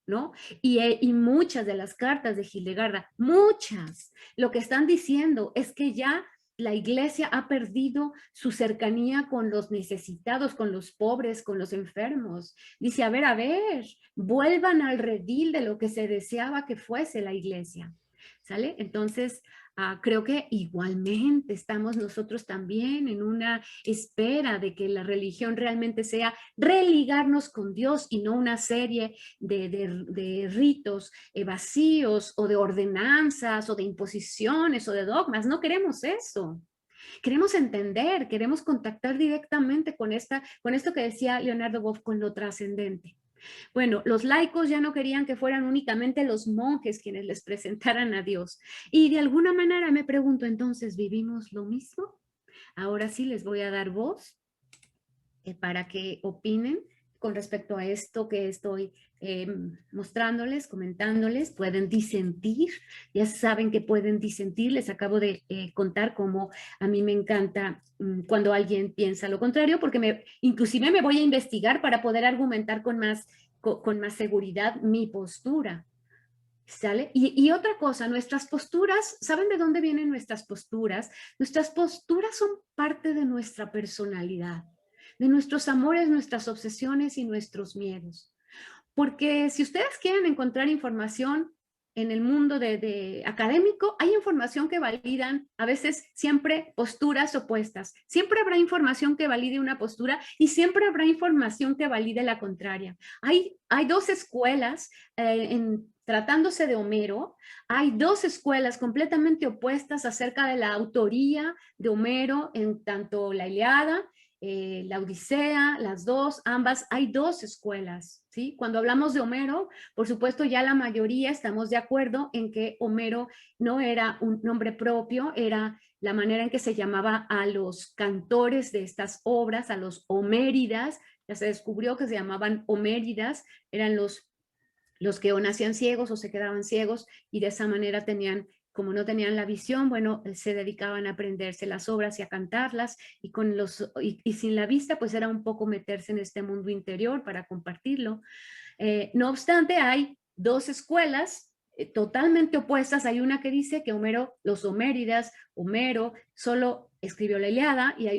¿no? Y muchas de las cartas de Hildegarda, muchas, lo que están diciendo es que ya la iglesia ha perdido su cercanía con los necesitados, con los pobres, con los enfermos. Dice, a ver, vuelvan al redil de lo que se deseaba que fuese la iglesia. ¿Sale? Entonces, creo que igualmente estamos nosotros también en una espera de que la religión realmente sea religarnos con Dios y no una serie de ritos vacíos o de ordenanzas o de imposiciones o de dogmas. No queremos eso. Queremos entender, queremos contactar directamente con esto que decía Leonardo Boff, con lo trascendente. Bueno, los laicos ya no querían que fueran únicamente los monjes quienes les presentaran a Dios. Y de alguna manera me pregunto, entonces, ¿vivimos lo mismo? Ahora sí les voy a dar voz para que opinen con respecto a esto que estoy mostrándoles, comentándoles. Pueden disentir, ya saben que pueden disentir. Les acabo de contar cómo a mí me encanta cuando alguien piensa lo contrario, porque inclusive me voy a investigar para poder argumentar con más seguridad mi postura. ¿Sale? Y otra cosa, nuestras posturas, ¿saben de dónde vienen nuestras posturas? Nuestras posturas son parte de nuestra personalidad, de nuestros amores, nuestras obsesiones y nuestros miedos. Porque si ustedes quieren encontrar información en el mundo académico, hay información que validan a veces siempre posturas opuestas. Siempre habrá información que valide una postura y siempre habrá información que valide la contraria. Hay dos escuelas tratándose de Homero, hay dos escuelas completamente opuestas acerca de la autoría de Homero en tanto la Ilíada, la Odisea, las dos, ambas, hay dos escuelas, ¿sí? Cuando hablamos de Homero, por supuesto ya la mayoría estamos de acuerdo en que Homero no era un nombre propio, era la manera en que se llamaba a los cantores de estas obras, a los homéridas. Ya se descubrió que se llamaban homéridas, eran los que o nacían ciegos o se quedaban ciegos y de esa manera como no tenían la visión, bueno, se dedicaban a aprenderse las obras y a cantarlas, y sin la vista, pues era un poco meterse en este mundo interior para compartirlo. No obstante, hay dos escuelas totalmente opuestas. Hay una que dice que los homéridas, Homero solo escribió la Ilíada, y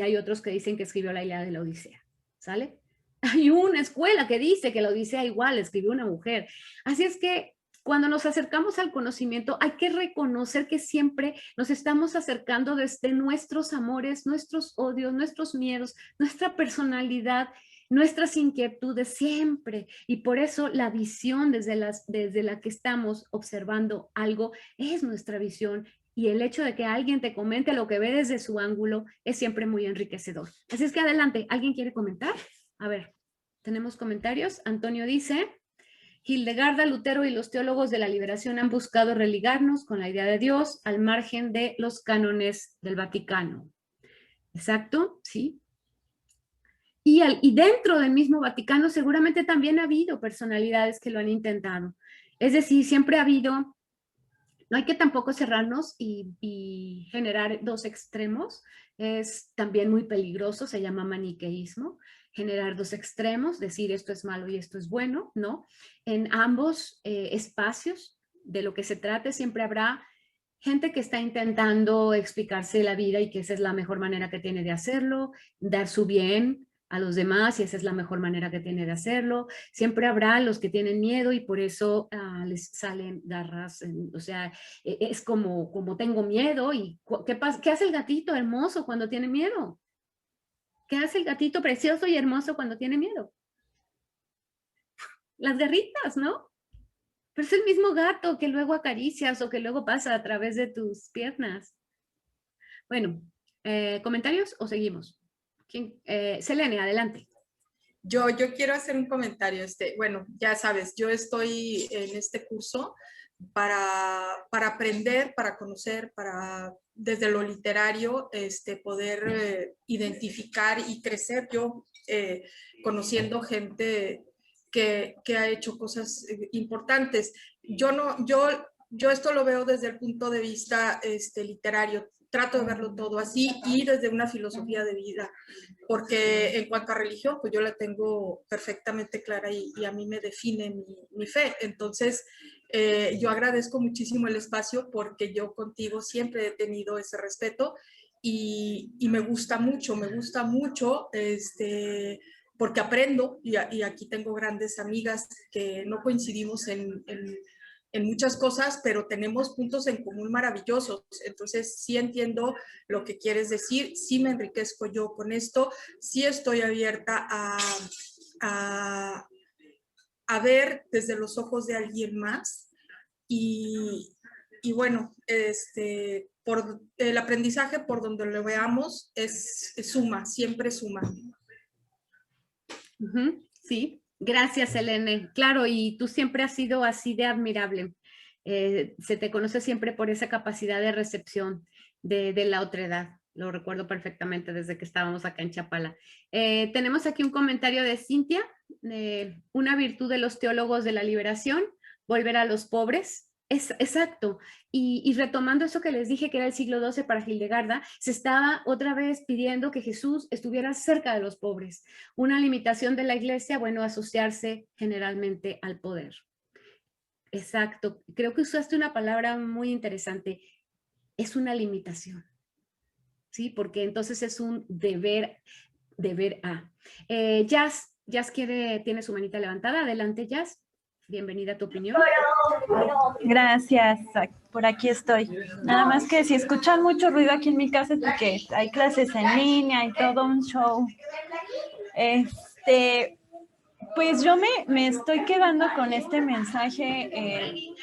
hay otros que dicen que escribió la Ilíada y la Odisea, ¿sale? Hay una escuela que dice que la Odisea igual escribió una mujer. Así es que cuando nos acercamos al conocimiento, hay que reconocer que siempre nos estamos acercando desde nuestros amores, nuestros odios, nuestros miedos, nuestra personalidad, nuestras inquietudes, siempre. Y por eso la visión desde la que estamos observando algo es nuestra visión. Y el hecho de que alguien te comente lo que ve desde su ángulo es siempre muy enriquecedor. Así es que adelante, ¿alguien quiere comentar? A ver, tenemos comentarios. Antonio dice: Hildegarda, Lutero y los teólogos de la liberación han buscado religarnos con la idea de Dios al margen de los cánones del Vaticano. Exacto, sí. Y dentro del mismo Vaticano seguramente también ha habido personalidades que lo han intentado. Es decir, siempre ha habido, no hay que tampoco cerrarnos y generar dos extremos. Es también muy peligroso, se llama maniqueísmo. Generar dos extremos, decir esto es malo y esto es bueno, ¿no? En ambos espacios de lo que se trate siempre habrá gente que está intentando explicarse la vida y que esa es la mejor manera que tiene de hacerlo, dar su bien a los demás y esa es la mmejor manera que tiene de hacerlo. Siempre habrá los que tienen miedo y por eso les salen garras, o sea, es como tengo miedo y ¿qué hace el gatito hermoso cuando tiene miedo? ¿Qué hace el gatito precioso y hermoso cuando tiene miedo? Las garritas, ¿no? Pero es el mismo gato que luego acaricias o que luego pasa a través de tus piernas. Bueno, ¿comentarios o seguimos? Selene, adelante. Yo quiero hacer un comentario. Bueno, ya sabes, yo estoy en este curso para aprender, para conocer, para desde lo literario poder identificar y crecer yo conociendo gente que ha hecho cosas importantes. Yo esto lo veo desde el punto de vista literario. Trato de verlo todo así y desde una filosofía de vida, porque en cuanto a religión, pues yo la tengo perfectamente clara y a mí me define mi fe. Entonces, yo agradezco muchísimo el espacio porque yo contigo siempre he tenido ese respeto y me gusta mucho, porque aprendo y aquí tengo grandes amigas que no coincidimos en muchas cosas, pero tenemos puntos en común maravillosos. Entonces, sí entiendo lo que quieres decir, sí me enriquezco yo con esto, sí estoy abierta a ver desde los ojos de alguien más y bueno, por el aprendizaje, por donde lo veamos, es suma, siempre suma. Sí, gracias, Elene. Claro, y tú siempre has sido así de admirable. Se te conoce siempre por esa capacidad de recepción de la otredad. Lo recuerdo perfectamente desde que estábamos acá en Chapala. Tenemos aquí un comentario de Cintia. Una virtud de los teólogos de la liberación, volver a los pobres. Exacto. Y retomando eso que les dije que era el siglo XII para Hildegarda, se estaba otra vez pidiendo que Jesús estuviera cerca de los pobres. Una limitación de la iglesia, bueno, asociarse generalmente al poder. Exacto. Creo que usaste una palabra muy interesante. Es una limitación. ¿Sí? Porque entonces es un deber a. Jazz tiene su manita levantada. Adelante, Jazz. Bienvenida a tu opinión. Gracias, por aquí estoy. Nada más que si escuchan mucho ruido aquí en mi casa es porque hay clases en línea y todo un show. Pues yo me estoy quedando con este mensaje.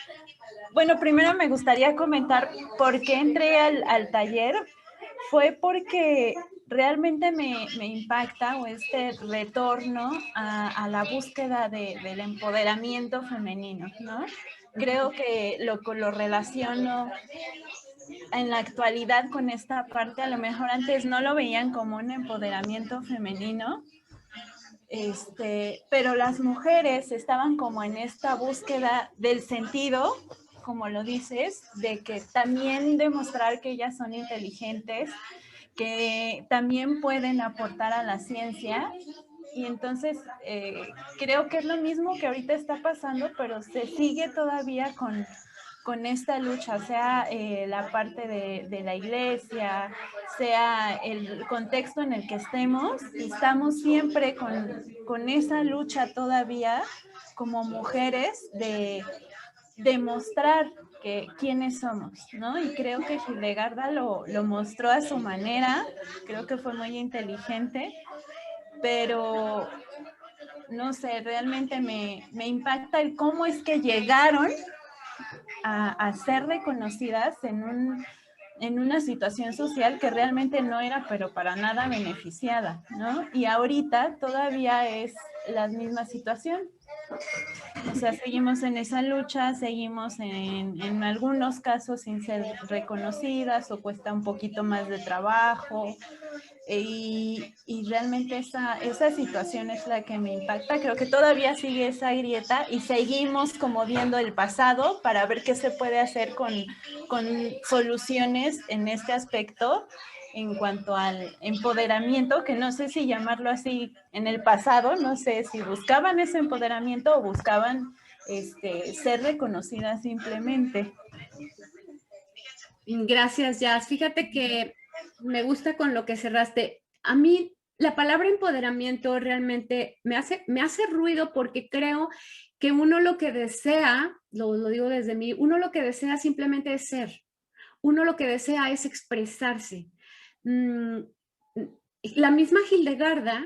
Bueno, primero me gustaría comentar por qué entré al taller. Fue porque realmente me impacta o este retorno a la búsqueda del empoderamiento femenino, ¿no? Creo que lo relaciono en la actualidad con esta parte. A lo mejor antes no lo veían como un empoderamiento femenino, pero las mujeres estaban como en esta búsqueda del sentido, como lo dices, de que también demostrar que ellas son inteligentes, que también pueden aportar a la ciencia. Y entonces creo que es lo mismo que ahorita está pasando, pero se sigue todavía con esta lucha, sea la parte de la iglesia, sea el contexto en el que estamos siempre con esa lucha todavía como mujeres de demostrar quiénes somos, ¿no? Y creo que Hildegarda lo mostró a su manera, creo que fue muy inteligente, pero no sé, realmente me impacta el cómo es que llegaron a ser reconocidas en una situación social que realmente no era, pero para nada beneficiada, ¿no? Y ahorita todavía es la misma situación. O sea, seguimos en esa lucha, seguimos en algunos casos sin ser reconocidas o cuesta un poquito más de trabajo. Y realmente esa situación es la que me impacta. Creo que todavía sigue esa grieta y seguimos como viendo el pasado para ver qué se puede hacer con soluciones en este aspecto en cuanto al empoderamiento, que no sé si llamarlo así en el pasado, no sé si buscaban ese empoderamiento o buscaban ser reconocidas simplemente. Gracias, Jazz. Fíjate que me gusta con lo que cerraste. A mí la palabra empoderamiento realmente me hace ruido porque creo que uno lo que desea, lo digo desde mí, uno lo que desea simplemente es ser. Uno lo que desea es expresarse. La misma Hildegarda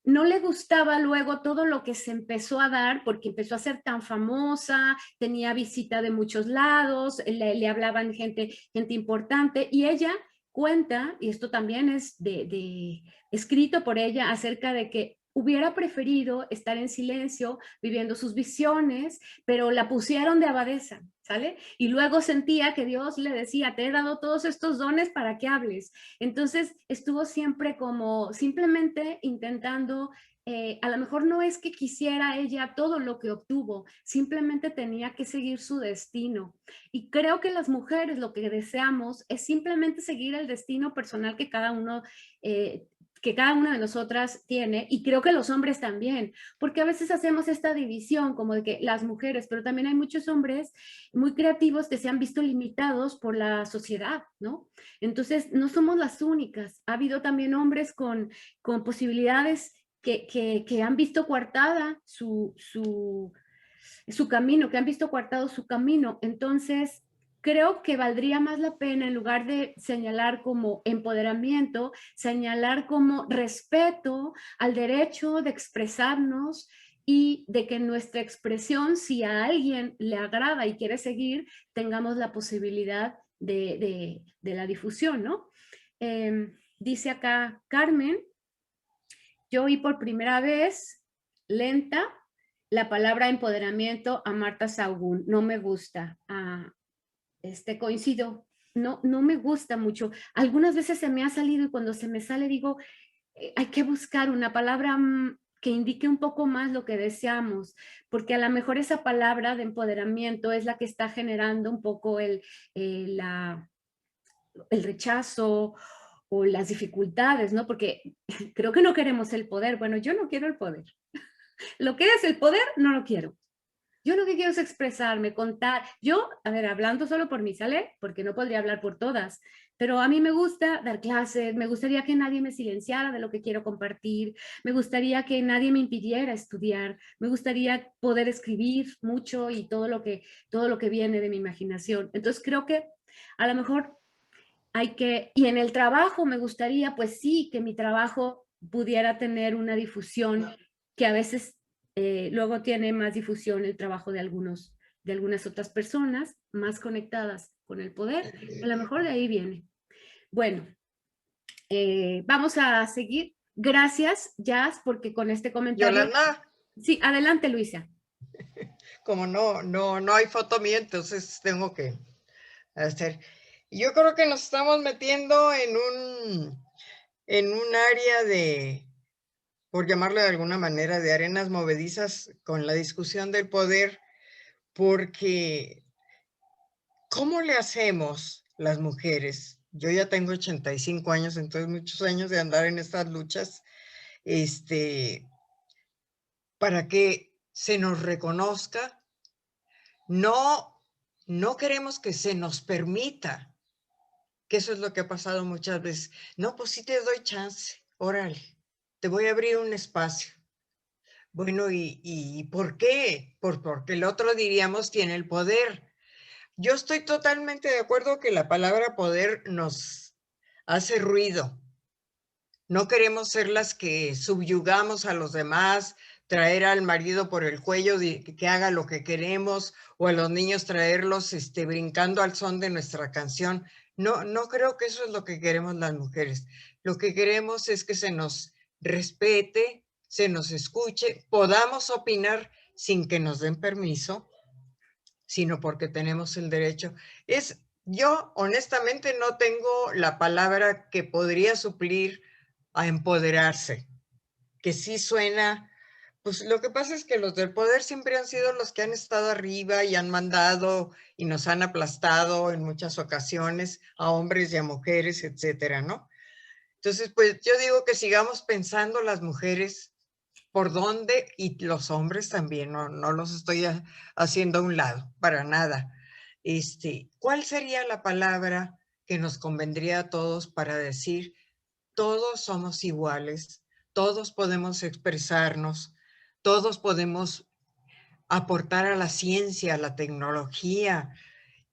no le gustaba luego todo lo que se empezó a dar porque empezó a ser tan famosa, tenía visita de muchos lados, le hablaban gente importante y ella cuenta, y esto también es escrito por ella, acerca de que hubiera preferido estar en silencio, viviendo sus visiones, pero la pusieron de abadesa, ¿sale? Y luego sentía que Dios le decía, te he dado todos estos dones para que hables. Entonces estuvo siempre como simplemente intentando, a lo mejor no es que quisiera ella todo lo que obtuvo, simplemente tenía que seguir su destino. Y creo que las mujeres lo que deseamos es simplemente seguir el destino personal que cada una de nosotras tiene, y creo que los hombres también, porque a veces hacemos esta división como de que las mujeres, pero también hay muchos hombres muy creativos que se han visto limitados por la sociedad, ¿no? Entonces, no somos las únicas. Ha habido también hombres con posibilidades que han visto coartada su camino, que han visto coartado su camino. Entonces, creo que valdría más la pena, en lugar de señalar como empoderamiento, señalar como respeto al derecho de expresarnos y de que nuestra expresión, si a alguien le agrada y quiere seguir, tengamos la posibilidad de la difusión, ¿no? Dice acá Carmen, yo oí por primera vez, lenta, la palabra empoderamiento a Marta Sahagún. No me gusta. Coincido. No, no me gusta mucho. Algunas veces se me ha salido y cuando se me sale digo, hay que buscar una palabra que indique un poco más lo que deseamos, porque a lo mejor esa palabra de empoderamiento es la que está generando un poco el rechazo o las dificultades, ¿no? Porque creo que no queremos el poder. Bueno, yo no quiero el poder. Lo que es el poder, no lo quiero. Yo lo que quiero es expresarme, contar. Yo, a ver, hablando solo por mí, ¿sale? Porque no podría hablar por todas. Pero a mí me gusta dar clases, me gustaría que nadie me silenciara de lo que quiero compartir, me gustaría que nadie me impidiera estudiar, me gustaría poder escribir mucho y todo lo que viene de mi imaginación. Entonces creo que a lo mejor y en el trabajo me gustaría, pues sí, que mi trabajo pudiera tener una difusión que a veces luego tiene más difusión el trabajo de algunas otras personas más conectadas con el poder. A lo mejor de ahí viene. Bueno, vamos a seguir. Gracias, Jazz, porque con este comentario... Yolanda. Sí, adelante, Luisa. Como no hay foto mía, entonces tengo que hacer. Yo creo que nos estamos metiendo en un área de, por llamarlo de alguna manera, de arenas movedizas con la discusión del poder, porque ¿cómo le hacemos las mujeres? Yo ya tengo 85 años, entonces muchos años de andar en estas luchas, para que se nos reconozca. No queremos que se nos permita, que eso es lo que ha pasado muchas veces. No, pues sí te doy chance, órale, te voy a abrir un espacio. Bueno, ¿y por qué? Porque el otro, diríamos, tiene el poder. Yo estoy totalmente de acuerdo que la palabra poder nos hace ruido. No queremos ser las que subyugamos a los demás, traer al marido por el cuello, que haga lo que queremos, o a los niños traerlos brincando al son de nuestra canción. No creo que eso es lo que queremos las mujeres. Lo que queremos es que se nos respete, se nos escuche, podamos opinar sin que nos den permiso, sino porque tenemos el derecho. Yo honestamente no tengo la palabra que podría suplir a empoderarse, que sí suena, pues lo que pasa es que los del poder siempre han sido los que han estado arriba y han mandado y nos han aplastado en muchas ocasiones a hombres y a mujeres, etcétera, ¿no? Entonces, pues yo digo que sigamos pensando las mujeres por dónde, y los hombres también, no los estoy haciendo a un lado, para nada. ¿Cuál sería la palabra que nos convendría a todos para decir todos somos iguales, todos podemos expresarnos, todos podemos aportar a la ciencia, a la tecnología?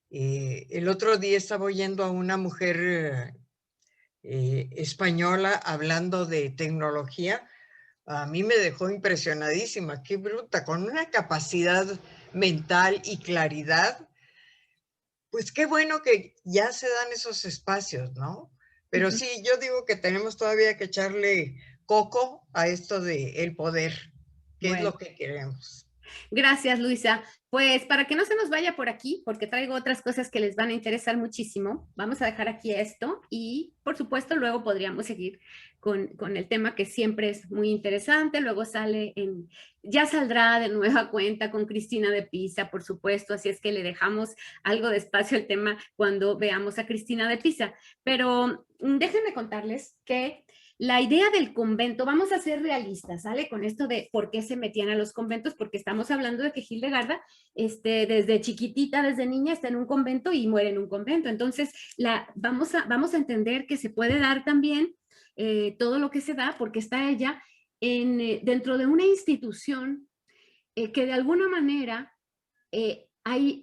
El otro día estaba oyendo a una mujer española hablando de tecnología. A mí me dejó impresionadísima, qué bruta, con una capacidad mental y claridad. Pues qué bueno que ya se dan esos espacios, ¿no? Pero sí, yo digo que tenemos todavía que echarle coco a esto de el poder, que es Bueno. lo que queremos. Gracias, Luisa. Pues para que no se nos vaya por aquí, porque traigo otras cosas que les van a interesar muchísimo, vamos a dejar aquí esto y, por supuesto, luego podríamos seguir con el tema que siempre es muy interesante. Luego ya saldrá de nueva cuenta con Cristina de Pisa, por supuesto, así es que le dejamos algo de espacio al tema cuando veamos a Cristina de Pisa. Pero déjenme contarles que la idea del convento, vamos a ser realistas, ¿sale? Con esto de por qué se metían a los conventos, porque estamos hablando de que Hildegarda, desde chiquitita, desde niña, está en un convento y muere en un convento. Entonces, vamos a entender que se puede dar también todo lo que se da, porque está ella dentro de una institución que de alguna manera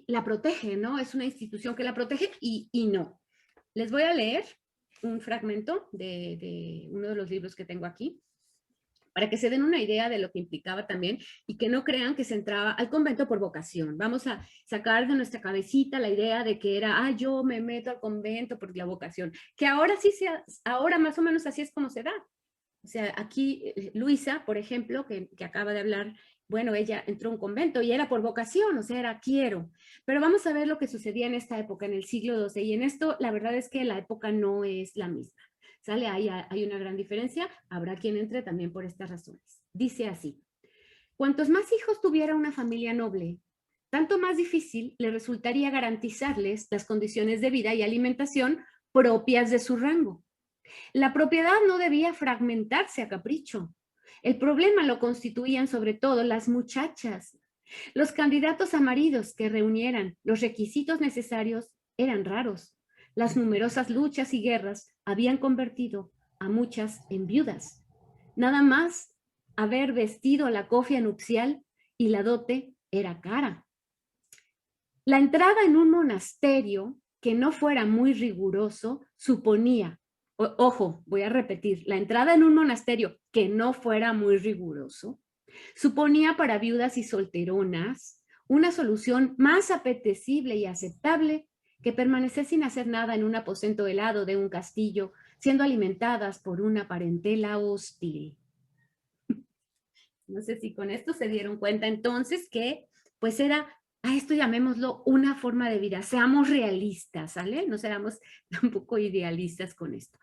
la protege, ¿no? Es una institución que la protege y no. Les voy a leer un fragmento de uno de los libros que tengo aquí, para que se den una idea de lo que implicaba también y que no crean que se entraba al convento por vocación. Vamos a sacar de nuestra cabecita la idea de que era, yo me meto al convento por la vocación, que ahora ahora más o menos así es como se da. O sea, aquí Luisa, por ejemplo, que acaba de hablar, bueno, ella entró a un convento y era por vocación, o sea, era quiero. Pero vamos a ver lo que sucedía en esta época, en el siglo XII. Y en esto, la verdad es que la época no es la misma. ¿Sale? Hay una gran diferencia. Habrá quien entre también por estas razones. Dice así: cuantos más hijos tuviera una familia noble, tanto más difícil le resultaría garantizarles las condiciones de vida y alimentación propias de su rango. La propiedad no debía fragmentarse a capricho. El problema lo constituían sobre todo las muchachas. Los candidatos a maridos que reunieran los requisitos necesarios eran raros. Las numerosas luchas y guerras habían convertido a muchas en viudas. Nada más haber vestido la cofia nupcial y la dote era cara. La entrada en un monasterio que no fuera muy riguroso suponía, ojo, voy a repetir, la entrada en un monasterio que no fuera muy riguroso suponía para viudas y solteronas una solución más apetecible y aceptable que permanecer sin hacer nada en un aposento helado de un castillo, siendo alimentadas por una parentela hostil. No sé si con esto se dieron cuenta entonces que pues era, a esto llamémoslo una forma de vida. Seamos realistas, ¿sale? No seamos tampoco idealistas con esto.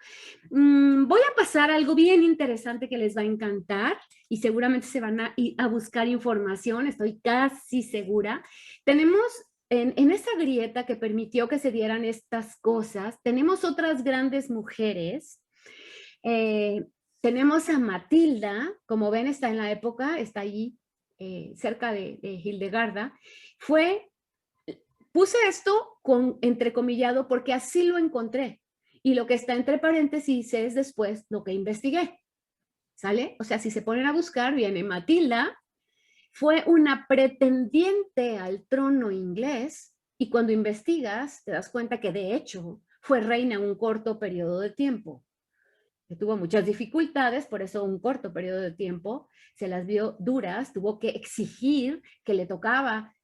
Voy a pasar a algo bien interesante que les va a encantar y seguramente se van a buscar información, estoy casi segura. Tenemos en esa grieta que permitió que se dieran estas cosas, tenemos otras grandes mujeres. Tenemos a Matilda, como ven está en la época, está allí cerca de Hildegarda. Puse esto entrecomillado porque así lo encontré. Y lo que está entre paréntesis es después lo que investigué. ¿Sale? O sea, si se ponen a buscar, viene Matilda, fue una pretendiente al trono inglés y cuando investigas te das cuenta que de hecho fue reina un corto periodo de tiempo. Que tuvo muchas dificultades, por eso un corto periodo de tiempo, se las vio duras, tuvo que exigir que le tocaba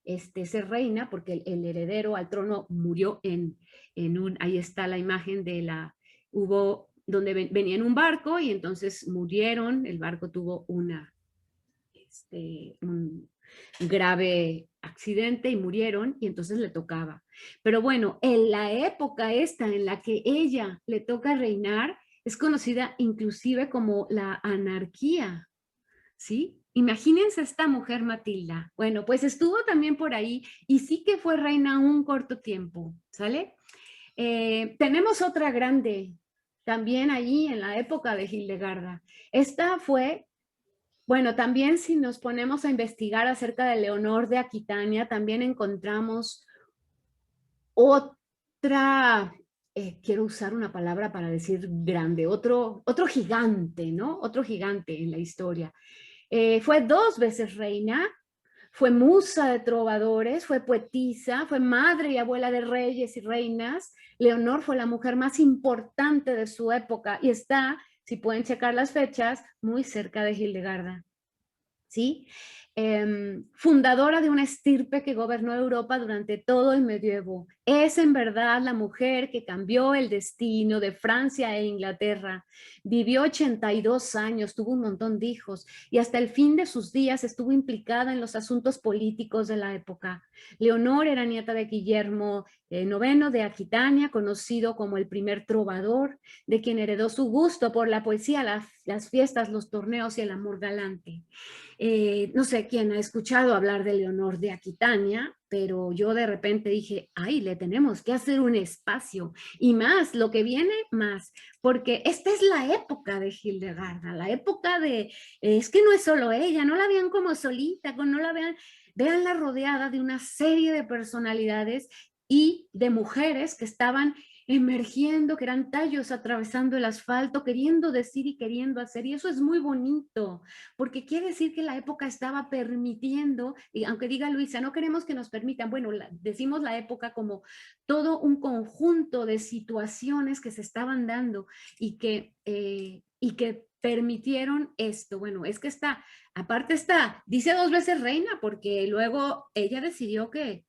ser reina, porque el heredero al trono murió ahí está la imagen donde venía en un barco y entonces murieron, el barco tuvo un grave accidente y murieron y entonces le tocaba. Pero bueno, en la época esta en la que ella le toca reinar, es conocida inclusive como la anarquía, ¿sí? Imagínense esta mujer Matilda. Bueno, pues estuvo también por ahí y sí que fue reina un corto tiempo, ¿sale? Tenemos otra grande, también allí en la época de Hildegarda. Esta fue, bueno, también si nos ponemos a investigar acerca de Leonor de Aquitania, también encontramos otra... quiero usar una palabra para decir grande, otro gigante, ¿no? Otro gigante en la historia. Fue 2 veces reina, fue musa de trovadores, fue poetisa, fue madre y abuela de reyes y reinas. Leonor fue la mujer más importante de su época y está, si pueden checar las fechas, muy cerca de Hildegarda. ¿sí? Fundadora de una estirpe que gobernó Europa durante todo el medievo. Es en verdad la mujer que cambió el destino de Francia e Inglaterra. Vivió 82 años, tuvo un montón de hijos y hasta el fin de sus días estuvo implicada en los asuntos políticos de la época. Leonor era nieta de Guillermo IX de Aquitania, conocido como el primer trovador, de quien heredó su gusto por la poesía, las fiestas, los torneos y el amor galante. No sé quién ha escuchado hablar de Leonor de Aquitania, pero yo de repente dije, ay, le tenemos que hacer un espacio y más, lo que viene más, porque esta es la época de Hildegarda, la época de, es que no es solo ella, no la vean como solita, no la vean, veanla rodeada de una serie de personalidades y de mujeres que estaban emergiendo, que eran tallos atravesando el asfalto, queriendo decir y queriendo hacer, y eso es muy bonito, porque quiere decir que la época estaba permitiendo, y aunque diga Luisa, no queremos que nos permitan, bueno, decimos la época como todo un conjunto de situaciones que se estaban dando y que permitieron esto. Bueno, es que está, aparte está, dice 2 veces reina, porque luego ella decidió que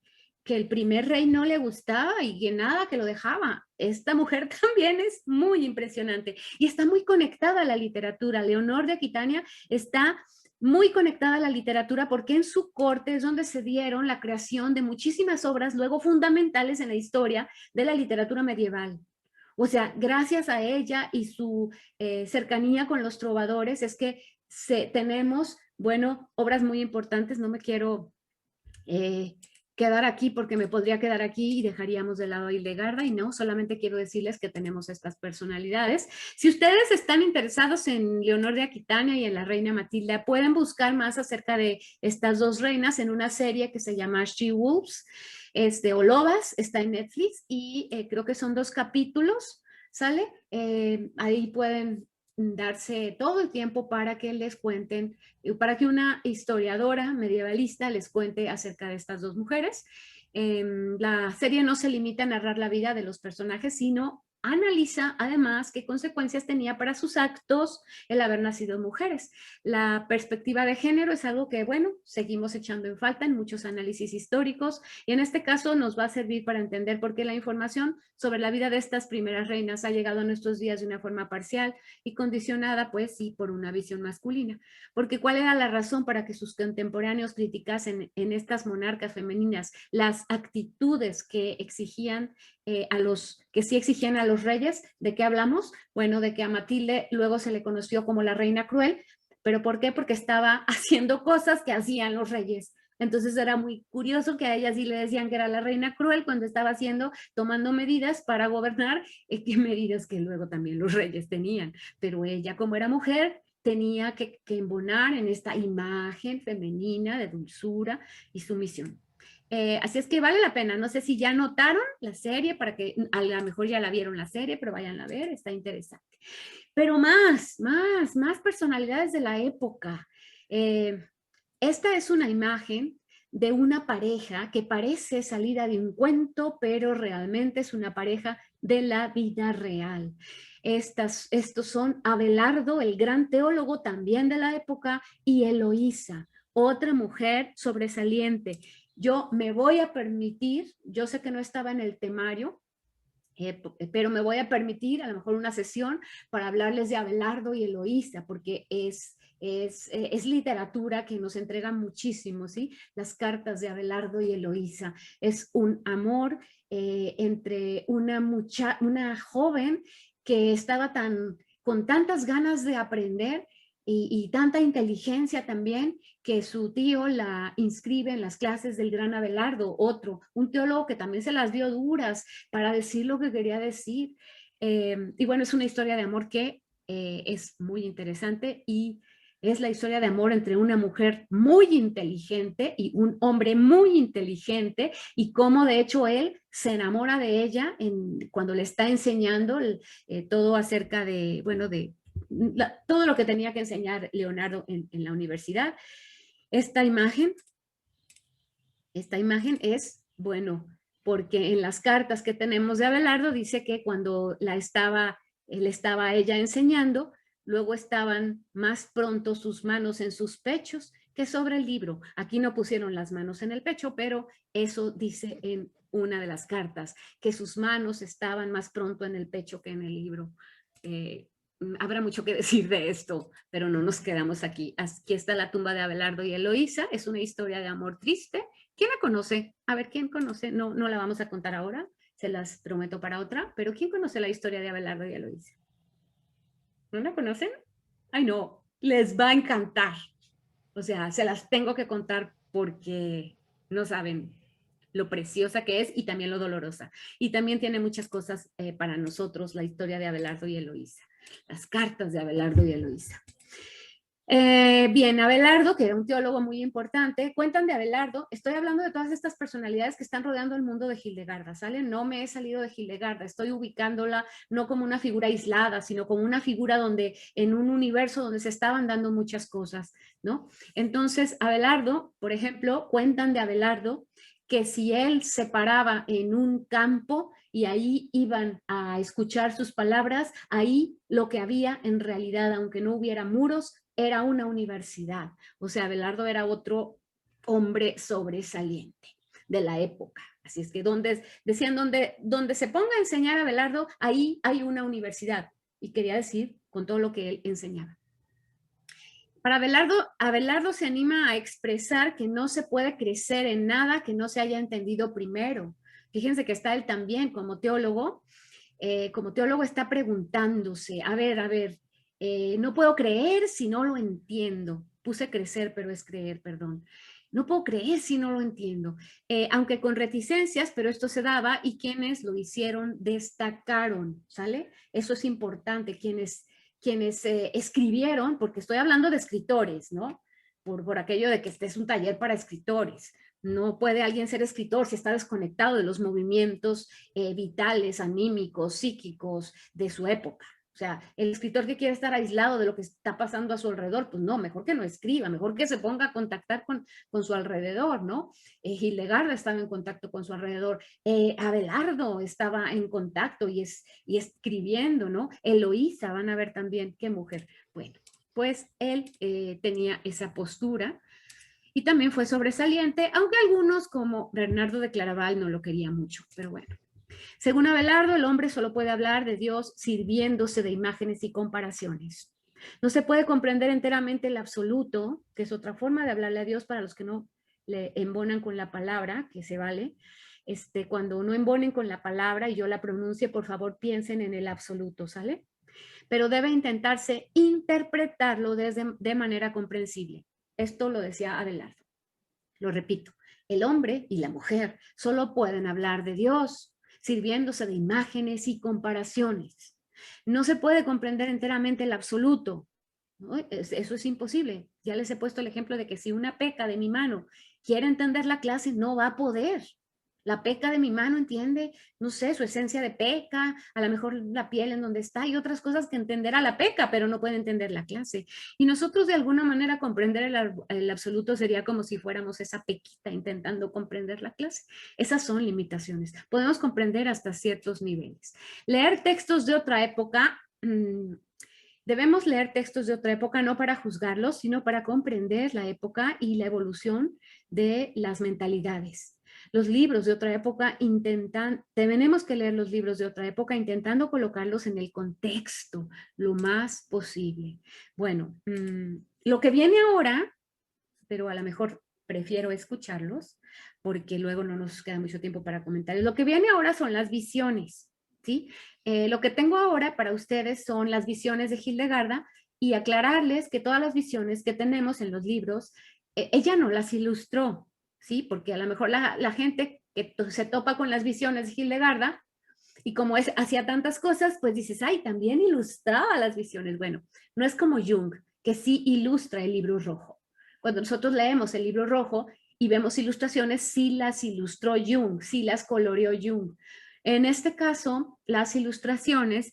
el primer rey no le gustaba y que nada, que lo dejaba. Esta mujer también es muy impresionante y está muy conectada a la literatura. Leonor de Aquitania está muy conectada a la literatura porque en su corte es donde se dieron la creación de muchísimas obras luego fundamentales en la historia de la literatura medieval. O sea, gracias a ella y su cercanía con los trovadores es que tenemos, bueno, obras muy importantes. No me quiero quedar aquí porque me podría quedar aquí y dejaríamos de lado a Hildegarda, y no, solamente quiero decirles que tenemos estas personalidades. Si ustedes están interesados en Leonor de Aquitania y en la reina Matilda, pueden buscar más acerca de estas 2 reinas en una serie que se llama She-Wolves, o Lobas, está en Netflix y creo que son 2 capítulos, ¿sale? Ahí pueden darse todo el tiempo para que les cuenten, para que una historiadora medievalista les cuente acerca de estas 2 mujeres. La serie no se limita a narrar la vida de los personajes, sino analiza además qué consecuencias tenía para sus actos el haber nacido mujeres. La perspectiva de género es algo que, bueno, seguimos echando en falta en muchos análisis históricos y en este caso nos va a servir para entender por qué la información sobre la vida de estas primeras reinas ha llegado a nuestros días de una forma parcial y condicionada, pues sí, por una visión masculina. Porque ¿cuál era la razón para que sus contemporáneos criticasen en estas monarcas femeninas las actitudes que exigían que sí exigían a los reyes? ¿De qué hablamos? Bueno, de que a Matilde luego se le conoció como la reina cruel, ¿pero por qué? Porque estaba haciendo cosas que hacían los reyes. Entonces era muy curioso que a ella sí le decían que era la reina cruel cuando estaba tomando medidas para gobernar, qué medidas que luego también los reyes tenían, pero ella como era mujer tenía que embonar en esta imagen femenina de dulzura y sumisión. Así es que vale la pena. No sé si ya notaron la serie, para que a lo mejor ya la vieron la serie, pero vayan a ver, está interesante. Pero más personalidades de la época. Esta es una imagen de una pareja que parece salida de un cuento, pero realmente es una pareja de la vida real. Estos son Abelardo, el gran teólogo también de la época, y Eloísa, otra mujer sobresaliente. Yo me voy a permitir, yo sé que no estaba en el temario, pero me voy a permitir a lo mejor una sesión para hablarles de Abelardo y Eloísa, porque es literatura que nos entrega muchísimo, ¿sí? Las cartas de Abelardo y Eloísa. Es un amor entre una joven que estaba con tantas ganas de aprender y tanta inteligencia también, que su tío la inscribe en las clases del gran Abelardo, un teólogo que también se las dio duras para decir lo que quería decir. Y bueno, es una historia de amor que es muy interesante y es la historia de amor entre una mujer muy inteligente y un hombre muy inteligente, y cómo de hecho él se enamora de ella cuando le está enseñando todo acerca de, bueno, todo lo que tenía que enseñar Leonardo en la universidad. Esta imagen es, bueno, porque en las cartas que tenemos de Abelardo dice que cuando él estaba a ella enseñando, luego estaban más pronto sus manos en sus pechos que sobre el libro. Aquí no pusieron las manos en el pecho, pero eso dice en una de las cartas, que sus manos estaban más pronto en el pecho que en el libro. Habrá mucho que decir de esto, pero no nos quedamos aquí. Aquí está la tumba de Abelardo y Eloísa, es una historia de amor triste. ¿Quién la conoce? A ver, ¿quién conoce? No, no la vamos a contar ahora, se las prometo para otra, pero ¿quién conoce la historia de Abelardo y Eloísa? ¿No la conocen? Ay, no, les va a encantar. O sea, se las tengo que contar porque no saben lo preciosa que es y también lo dolorosa. Y también tiene muchas cosas para nosotros la historia de Abelardo y Eloísa, las cartas de Abelardo y Eloísa. Bien, Abelardo, que era un teólogo muy importante, cuentan de Abelardo, estoy hablando de todas estas personalidades que están rodeando el mundo de Hildegarda, ¿sale? No me he salido de Hildegarda, estoy ubicándola no como una figura aislada, sino como una figura donde, en un universo donde se estaban dando muchas cosas, ¿no? Entonces, Abelardo, por ejemplo, cuentan de Abelardo que si él se paraba en un campo y ahí iban a escuchar sus palabras, ahí lo que había en realidad, aunque no hubiera muros, era una universidad. O sea, Abelardo era otro hombre sobresaliente de la época. Así es que decían, donde se ponga a enseñar a Abelardo, ahí hay una universidad. Y quería decir con todo lo que él enseñaba. Para Abelardo se anima a expresar que no se puede crecer en nada que no se haya entendido primero. Fíjense que está él también como teólogo está preguntándose, a ver, no puedo creer si no lo entiendo. Puse crecer, pero es creer, perdón. No puedo creer si no lo entiendo. Aunque con reticencias, pero esto se daba y quienes lo hicieron destacaron, ¿sale? Eso es importante, quienes escribieron, porque estoy hablando de escritores, ¿no? Por aquello de que este es un taller para escritores. No puede alguien ser escritor si está desconectado de los movimientos vitales, anímicos, psíquicos de su época. O sea, el escritor que quiere estar aislado de lo que está pasando a su alrededor, pues no, mejor que no escriba, mejor que se ponga a contactar con su alrededor, ¿no? Hildegarda estaba en contacto con su alrededor, Abelardo estaba en contacto y escribiendo, ¿no? Eloísa, van a ver también qué mujer. Bueno, pues él tenía esa postura y también fue sobresaliente, aunque algunos como Bernardo de Claraval no lo querían mucho, pero bueno. Según Abelardo, el hombre solo puede hablar de Dios sirviéndose de imágenes y comparaciones. No se puede comprender enteramente el absoluto, que es otra forma de hablarle a Dios para los que no le embonan con la palabra, que se vale. Cuando no embonen con la palabra y yo la pronuncie, por favor piensen en el absoluto, ¿sale? Pero debe intentarse interpretarlo de manera comprensible. Esto lo decía Abelardo. Lo repito, el hombre y la mujer solo pueden hablar de Dios sirviéndose de imágenes y comparaciones. No se puede comprender enteramente el absoluto, ¿no? Eso es imposible. Ya les he puesto el ejemplo de que si una peca de mi mano quiere entender la clase, no va a poder. La peca de mi mano entiende, no sé, su esencia de peca, a lo mejor la piel en donde está y otras cosas que entenderá la peca, pero no puede entender la clase. Y nosotros de alguna manera comprender el absoluto sería como si fuéramos esa pequita intentando comprender la clase. Esas son limitaciones. Podemos comprender hasta ciertos niveles. Leer textos de otra época... Debemos leer textos de otra época no para juzgarlos, sino para comprender la época y la evolución de las mentalidades. Los libros de otra época tenemos que leer los libros de otra época intentando colocarlos en el contexto lo más posible. Bueno, lo que viene ahora, pero a lo mejor prefiero escucharlos porque luego no nos queda mucho tiempo para comentarios. Lo que viene ahora son las visiones, ¿sí? Lo que tengo ahora para ustedes son las visiones de Hildegarda y aclararles que todas las visiones que tenemos en los libros, ella no las ilustró, ¿sí? Porque a lo mejor la gente que se topa con las visiones de Hildegarda y como hacía tantas cosas, pues dices, ay, también ilustraba las visiones. Bueno, no es como Jung, que sí ilustra el libro rojo. Cuando nosotros leemos el libro rojo y vemos ilustraciones, sí las ilustró Jung, sí las coloreó Jung. En este caso, las ilustraciones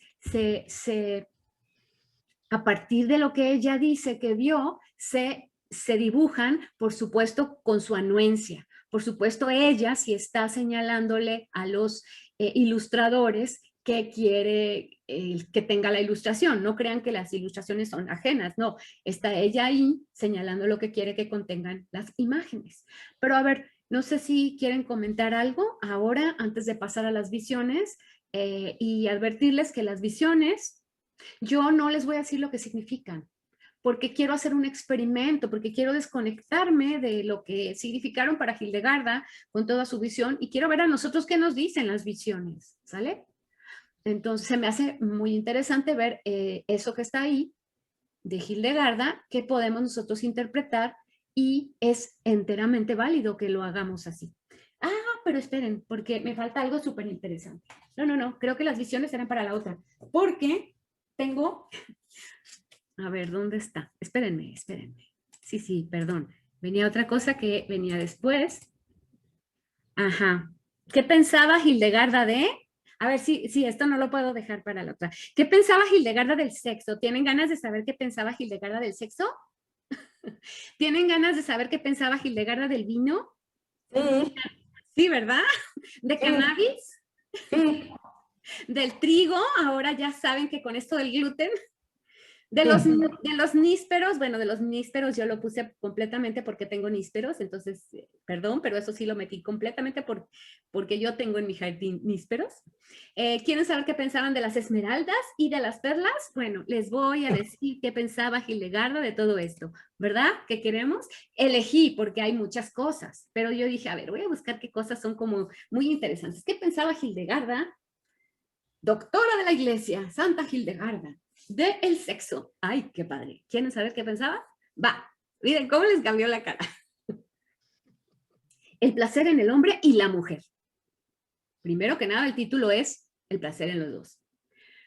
a partir de lo que ella dice que vio, se dibujan, por supuesto, con su anuencia. Por supuesto, ella sí está señalándole a los ilustradores qué quiere que tenga la ilustración. No crean que las ilustraciones son ajenas, no. Está ella ahí señalando lo que quiere que contengan las imágenes. Pero a ver, no sé si quieren comentar algo ahora antes de pasar a las visiones y advertirles que las visiones, yo no les voy a decir lo que significan, porque quiero hacer un experimento, porque quiero desconectarme de lo que significaron para Hildegarda con toda su visión y quiero ver a nosotros qué nos dicen las visiones, ¿sale? Entonces se me hace muy interesante ver eso que está ahí de Hildegarda, que podemos nosotros interpretar y es enteramente válido que lo hagamos así. Ah, pero esperen, porque me falta algo súper interesante. No, creo que las visiones eran para la otra, porque tengo... A ver, ¿dónde está? Espérenme. Sí, perdón. Venía otra cosa que venía después. Ajá. ¿Qué pensaba Hildegarda de? A ver, sí, esto no lo puedo dejar para la otra. ¿Qué pensaba Hildegarda del sexo? ¿Tienen ganas de saber qué pensaba Hildegarda del sexo? ¿Tienen ganas de saber qué pensaba Hildegarda del vino? Sí, Sí, ¿verdad? ¿De cannabis? sí. ¿Del trigo? Ahora ya saben que con esto del gluten. De Sí. los nísperos, bueno, de los nísperos yo lo puse completamente porque tengo nísperos, entonces, perdón, pero eso sí lo metí completamente porque yo tengo en mi jardín nísperos. ¿Quieren saber qué pensaban de las esmeraldas y de las perlas? Bueno, les voy a decir qué pensaba Hildegarda de todo esto, ¿verdad? ¿Qué queremos? Elegí porque hay muchas cosas, pero yo dije, a ver, voy a buscar qué cosas son como muy interesantes. ¿Qué pensaba Hildegarda? Doctora de la iglesia, Santa Hildegarda. De el sexo. Ay, qué padre. ¿Quieren saber qué pensaba? Va, miren cómo les cambió la cara. El placer en el hombre y la mujer. Primero que nada, el título es El placer en los dos.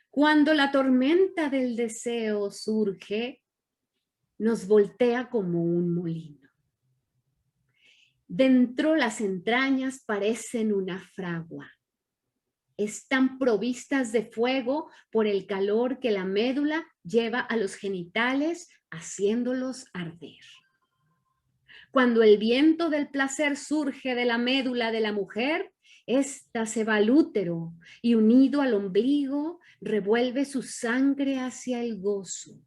Cuando la tormenta del deseo surge, nos voltea como un molino. Dentro las entrañas parecen una fragua. Están provistas de fuego por el calor que la médula lleva a los genitales, haciéndolos arder. Cuando el viento del placer surge de la médula de la mujer, ésta se va al útero y unido al ombligo, revuelve su sangre hacia el gozo.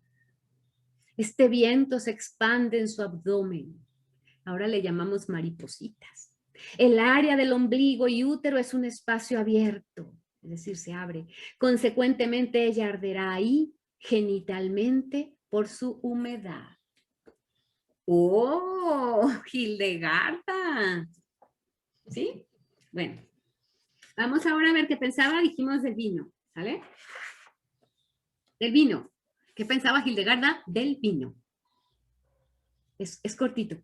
Este viento se expande en su abdomen. Ahora le llamamos maripositas. El área del ombligo y útero es un espacio abierto, es decir, se abre. Consecuentemente, ella arderá ahí genitalmente por su humedad. ¡Oh, Hildegarda! ¿Sí? Bueno, vamos ahora a ver qué pensaba, dijimos del vino, ¿sale? Del vino. ¿Qué pensaba Hildegarda del vino? Es cortito.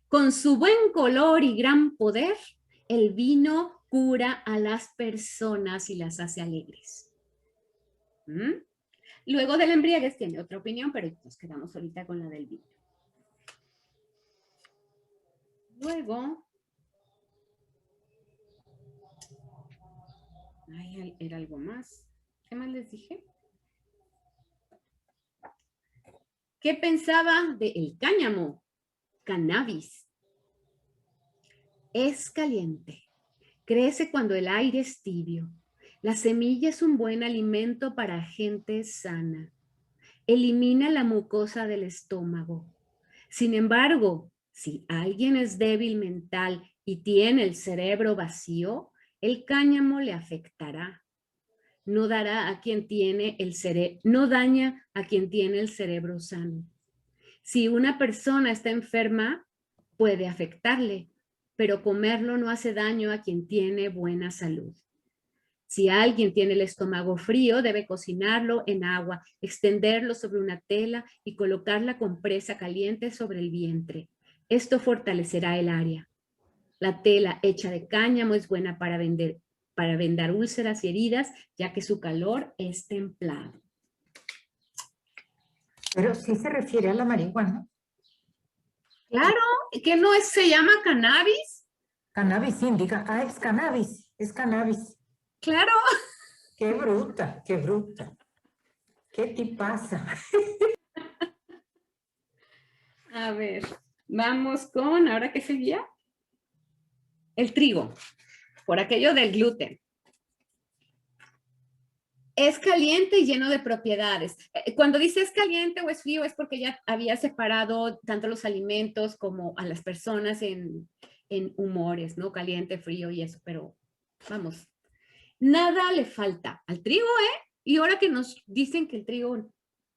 Con su buen color y gran poder, el vino cura a las personas y las hace alegres. Luego del embriaguez tiene otra opinión, pero nos quedamos ahorita con la del vino. Luego, ay, era algo más. ¿Qué más les dije? ¿Qué pensaba del cáñamo? Cannabis. Es caliente. Crece cuando el aire es tibio. La semilla es un buen alimento para gente sana. Elimina la mucosa del estómago. Sin embargo, si alguien es débil mental y tiene el cerebro vacío, el cáñamo le afectará. No daña a quien tiene el cerebro sano. Si una persona está enferma, puede afectarle, pero comerlo no hace daño a quien tiene buena salud. Si alguien tiene el estómago frío, debe cocinarlo en agua, extenderlo sobre una tela y colocar la compresa caliente sobre el vientre. Esto fortalecerá el área. La tela hecha de cáñamo es buena para vendar úlceras y heridas, ya que su calor es templado. Pero sí se refiere a la marihuana. Claro, que no se llama cannabis. Cannabis indica, es cannabis, es cannabis. Claro. Qué bruta, qué bruta. ¿Qué te pasa? A ver, vamos con, ¿ahora qué seguía? El trigo, por aquello del gluten. Es caliente y lleno de propiedades. Cuando dice es caliente o es frío es porque ya había separado tanto los alimentos como a las personas en humores, ¿no? Caliente, frío y eso, pero vamos, nada le falta al trigo, ¿eh? Y ahora que nos dicen que el trigo,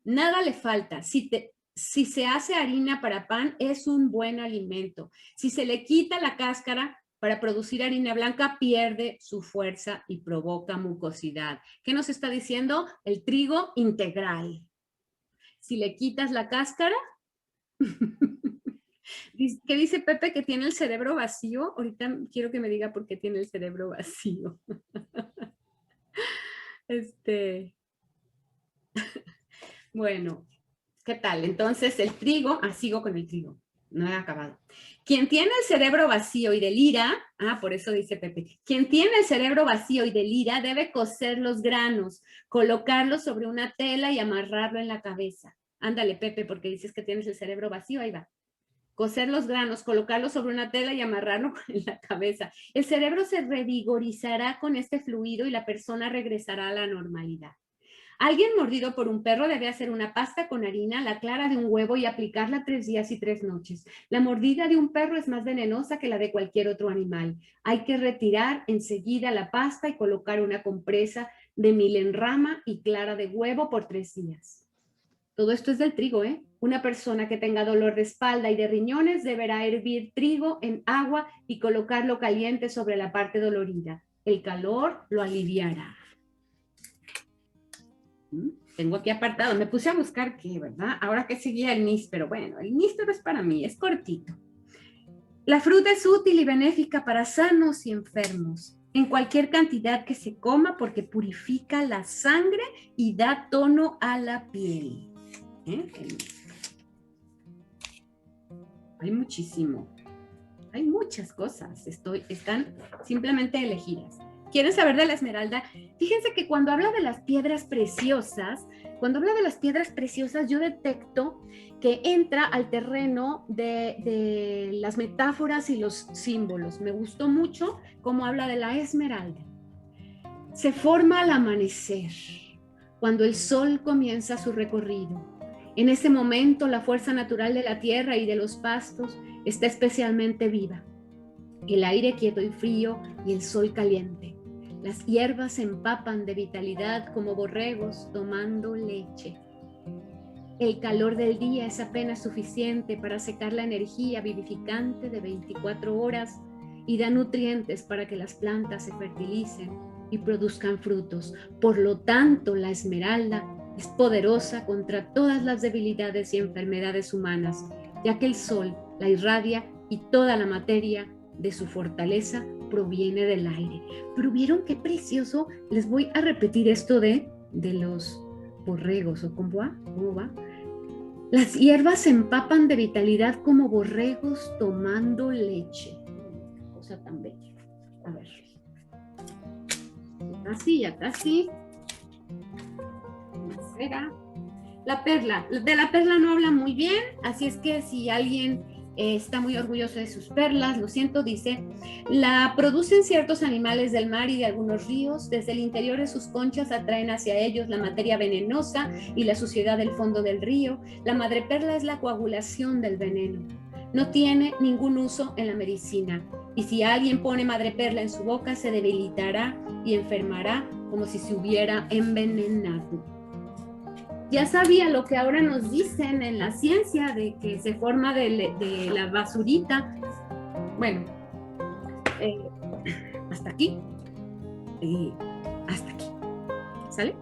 nada le falta. Si se hace harina para pan, es un buen alimento. Si se le quita la cáscara para producir harina blanca, pierde su fuerza y provoca mucosidad. ¿Qué nos está diciendo? El trigo integral. Si le quitas la cáscara, ¿qué dice Pepe? Que tiene el cerebro vacío. Ahorita quiero que me diga por qué tiene el cerebro vacío. Bueno, ¿qué tal? Entonces el trigo, sigo con el trigo, no he acabado. Quien tiene el cerebro vacío y delira, por eso dice Pepe, quien tiene el cerebro vacío y delira debe cocer los granos, colocarlos sobre una tela y amarrarlo en la cabeza. Ándale, Pepe, porque dices que tienes el cerebro vacío, ahí va. Cocer los granos, colocarlos sobre una tela y amarrarlo en la cabeza. El cerebro se revigorizará con este fluido y la persona regresará a la normalidad. Alguien mordido por un perro debe hacer una pasta con harina, la clara de un huevo y aplicarla 3 días y 3 noches. La mordida de un perro es más venenosa que la de cualquier otro animal. Hay que retirar enseguida la pasta y colocar una compresa de miel en rama y clara de huevo por 3 días. Todo esto es del trigo, ¿eh? Una persona que tenga dolor de espalda y de riñones deberá hervir trigo en agua y colocarlo caliente sobre la parte dolorida. El calor lo aliviará. Tengo aquí apartado, me puse a buscar qué, ¿verdad? Ahora que seguía el níspero, bueno, el níspero es para mí, es cortito. La fruta es útil y benéfica para sanos y enfermos, en cualquier cantidad que se coma porque purifica la sangre y da tono a la piel. Hay muchísimo, hay muchas cosas, están simplemente elegidas. ¿Quieren saber de la esmeralda? Fíjense que cuando habla de las piedras preciosas, yo detecto que entra al terreno de las metáforas y los símbolos. Me gustó mucho cómo habla de la esmeralda. Se forma al amanecer, cuando el sol comienza su recorrido. En ese momento, la fuerza natural de la tierra y de los pastos está especialmente viva. El aire quieto y frío y el sol caliente. Las hierbas se empapan de vitalidad como borregos tomando leche. El calor del día es apenas suficiente para secar la energía vivificante de 24 horas y da nutrientes para que las plantas se fertilicen y produzcan frutos. Por lo tanto, la esmeralda es poderosa contra todas las debilidades y enfermedades humanas, ya que el sol la irradia y toda la materia de su fortaleza proviene del aire. Pero ¿vieron qué precioso? Les voy a repetir esto de los borregos, ¿o cómo va? Las hierbas se empapan de vitalidad como borregos tomando leche. Qué cosa tan bella. A ver. Ya casi. La perla. De la perla no habla muy bien, así es que si alguien está muy orgulloso de sus perlas, lo siento, dice, la producen ciertos animales del mar y de algunos ríos, desde el interior de sus conchas atraen hacia ellos la materia venenosa y la suciedad del fondo del río. La madreperla es la coagulación del veneno. No tiene ningún uso en la medicina, y si alguien pone madreperla en su boca se debilitará y enfermará como si se hubiera envenenado. Ya sabía lo que ahora nos dicen en la ciencia de que se forma de la basurita. Bueno, hasta aquí. Hasta aquí. ¿Sale?